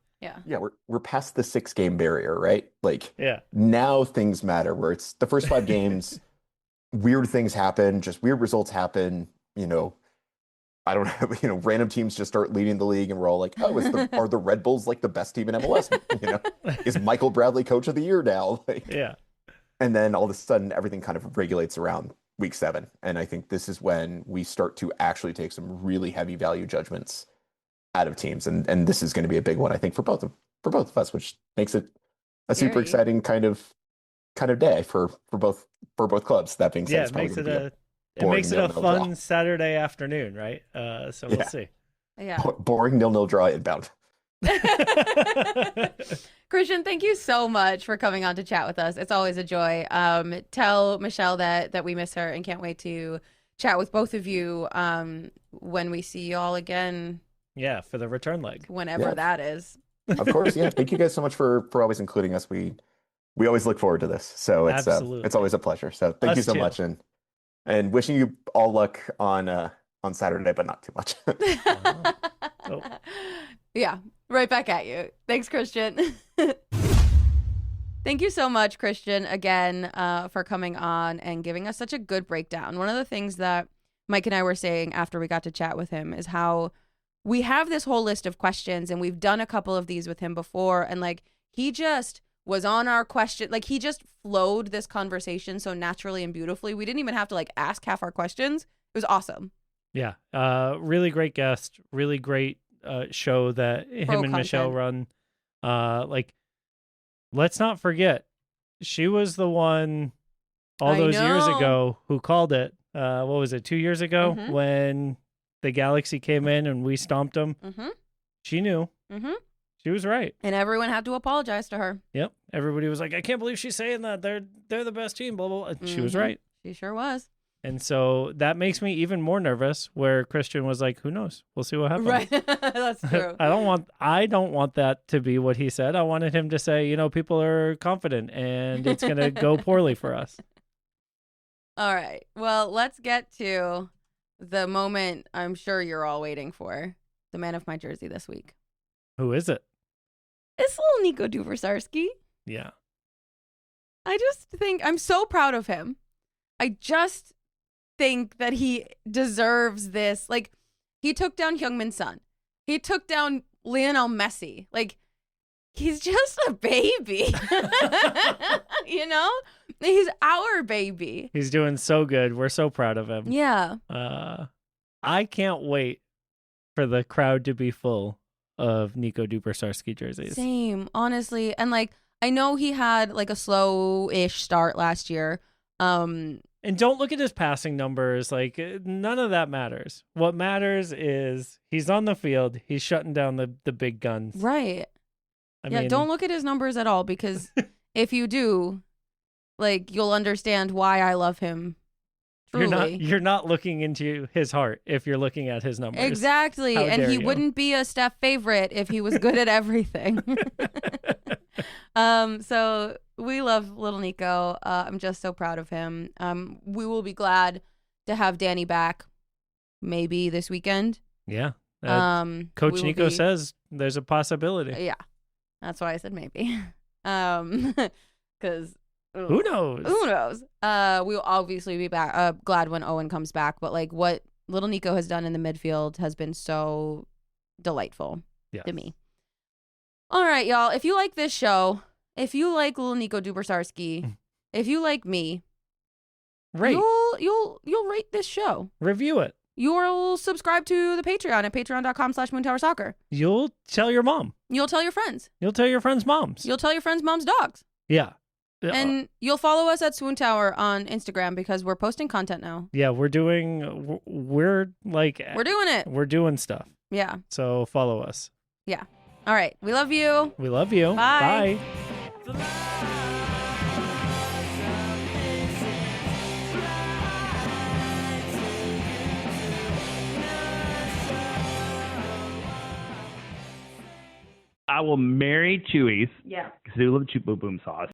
Speaker 4: Yeah,
Speaker 5: we're past the 6-game barrier, right? Like,
Speaker 3: Yeah.
Speaker 5: now things matter. Where it's the first 5 games, weird things happen, just weird results happen. I don't know. Random teams just start leading the league, and we're all like, oh, are the Red Bulls like the best team in MLS? Is Michael Bradley coach of the year now? Like,
Speaker 3: Yeah.
Speaker 5: and then all of a sudden, everything kind of regulates around week 7, and I think this is when we start to actually take some really heavy value judgments out of teams, and this is going to be a big one, I think, for both of us, which makes it a super
Speaker 4: Very.
Speaker 5: exciting kind of day for both clubs. That being said,
Speaker 3: Yeah,
Speaker 5: it's
Speaker 3: it
Speaker 5: probably
Speaker 3: makes
Speaker 5: gonna
Speaker 3: it
Speaker 5: be
Speaker 3: a
Speaker 5: boring
Speaker 3: makes it a
Speaker 5: 0-0 draw.
Speaker 3: fun Saturday afternoon, right? So we'll
Speaker 5: Yeah.
Speaker 3: see.
Speaker 4: yeah.
Speaker 5: boring 0-0 draw inbound.
Speaker 4: Christian, thank you so much for coming on to chat with us. It's always a joy. Tell Michelle that we miss her and can't wait to chat with both of you when we see y'all again,
Speaker 3: Yeah, for the return leg.
Speaker 4: whenever
Speaker 5: Yeah.
Speaker 4: that is.
Speaker 5: Of course, yeah. Thank you guys so much for always including us. We always look forward to this, so
Speaker 3: Absolutely.
Speaker 5: it's always a pleasure. So thank you
Speaker 3: Us
Speaker 5: so
Speaker 3: too.
Speaker 5: much, and wishing you all luck on Saturday, but not too much.
Speaker 3: Oh.
Speaker 4: Yeah, right back at you. Thanks, Christian. Thank you so much, Christian, again, for coming on and giving us such a good breakdown. One of the things that Mike and I were saying after we got to chat with him is how we have this whole list of questions, and we've done a couple of these with him before, and like he just was on our question, like he just flowed this conversation so naturally and beautifully. We didn't even have to like ask half our questions. It was awesome.
Speaker 3: Yeah. Really great guest. Really great show that him and Michelle run. Like, let's not forget, she was the one all those years ago who called it. What was it, 2 years ago when the Galaxy came in and we stomped them? She knew. She was right.
Speaker 4: And everyone had to apologize to her.
Speaker 3: Yep. Everybody was like, I can't believe she's saying that. They're the best team, blah, blah, blah. She was right.
Speaker 4: She sure was.
Speaker 3: And so that makes me even more nervous where Christian was like, who knows? We'll see what happens.
Speaker 4: Right. That's true.
Speaker 3: I don't want that to be what he said. I wanted him to say, people are confident and it's going to go poorly for us.
Speaker 4: All right. Well, let's get to the moment I'm sure you're all waiting for. The man of my jersey this week.
Speaker 3: Who is it?
Speaker 4: It's little Nico Dubersarsky.
Speaker 3: Yeah.
Speaker 4: I just think I'm so proud of him. I just think that he deserves this. Like, he took down Heung-min Son. He took down Lionel Messi. Like, he's just a baby. He's our baby.
Speaker 3: He's doing so good. We're so proud of him.
Speaker 4: Yeah.
Speaker 3: I can't wait for the crowd to be full of Nico Dubersarsky jerseys.
Speaker 4: Same, honestly. And like, I know he had like a slow-ish start last year.
Speaker 3: And don't look at his passing numbers. Like, none of that matters. What matters is he's on the field. He's shutting down the big guns.
Speaker 4: Right. I mean, don't look at his numbers at all, because if you do, like, you'll understand why I love him. Truly.
Speaker 3: You're not looking into his heart if you're looking at his numbers.
Speaker 4: Exactly. And he wouldn't be a Steph favorite if he was good at everything. So we love little Nico. I'm just so proud of him. We will be glad to have Danny back maybe this weekend.
Speaker 3: Yeah. Coach Nico says there's a possibility.
Speaker 4: Yeah. That's why I said maybe. Because
Speaker 3: who knows?
Speaker 4: Who knows? We'll obviously be back. Glad when Owen comes back. But like, what little Nico has done in the midfield has been so delightful to me. All right, y'all. If you like this show, if you like little Nico Dubersarsky, if you like me, you'll rate this show.
Speaker 3: Review it.
Speaker 4: You'll subscribe to the Patreon at patreon.com/SWOONTOWERsoccer.
Speaker 3: You'll tell your mom.
Speaker 4: You'll tell your friends.
Speaker 3: You'll tell your friends' moms.
Speaker 4: You'll tell your friends' moms' dogs.
Speaker 3: Yeah.
Speaker 4: And you'll follow us at Swoon Tower on Instagram because we're posting content now.
Speaker 3: Yeah, we're doing it. We're doing stuff.
Speaker 4: Yeah.
Speaker 3: So follow us.
Speaker 4: Yeah. All right. We love you.
Speaker 3: We love you.
Speaker 4: Bye.
Speaker 6: I will marry Chewy's.
Speaker 4: Yeah.
Speaker 6: Because they love Chupa Boom sauce.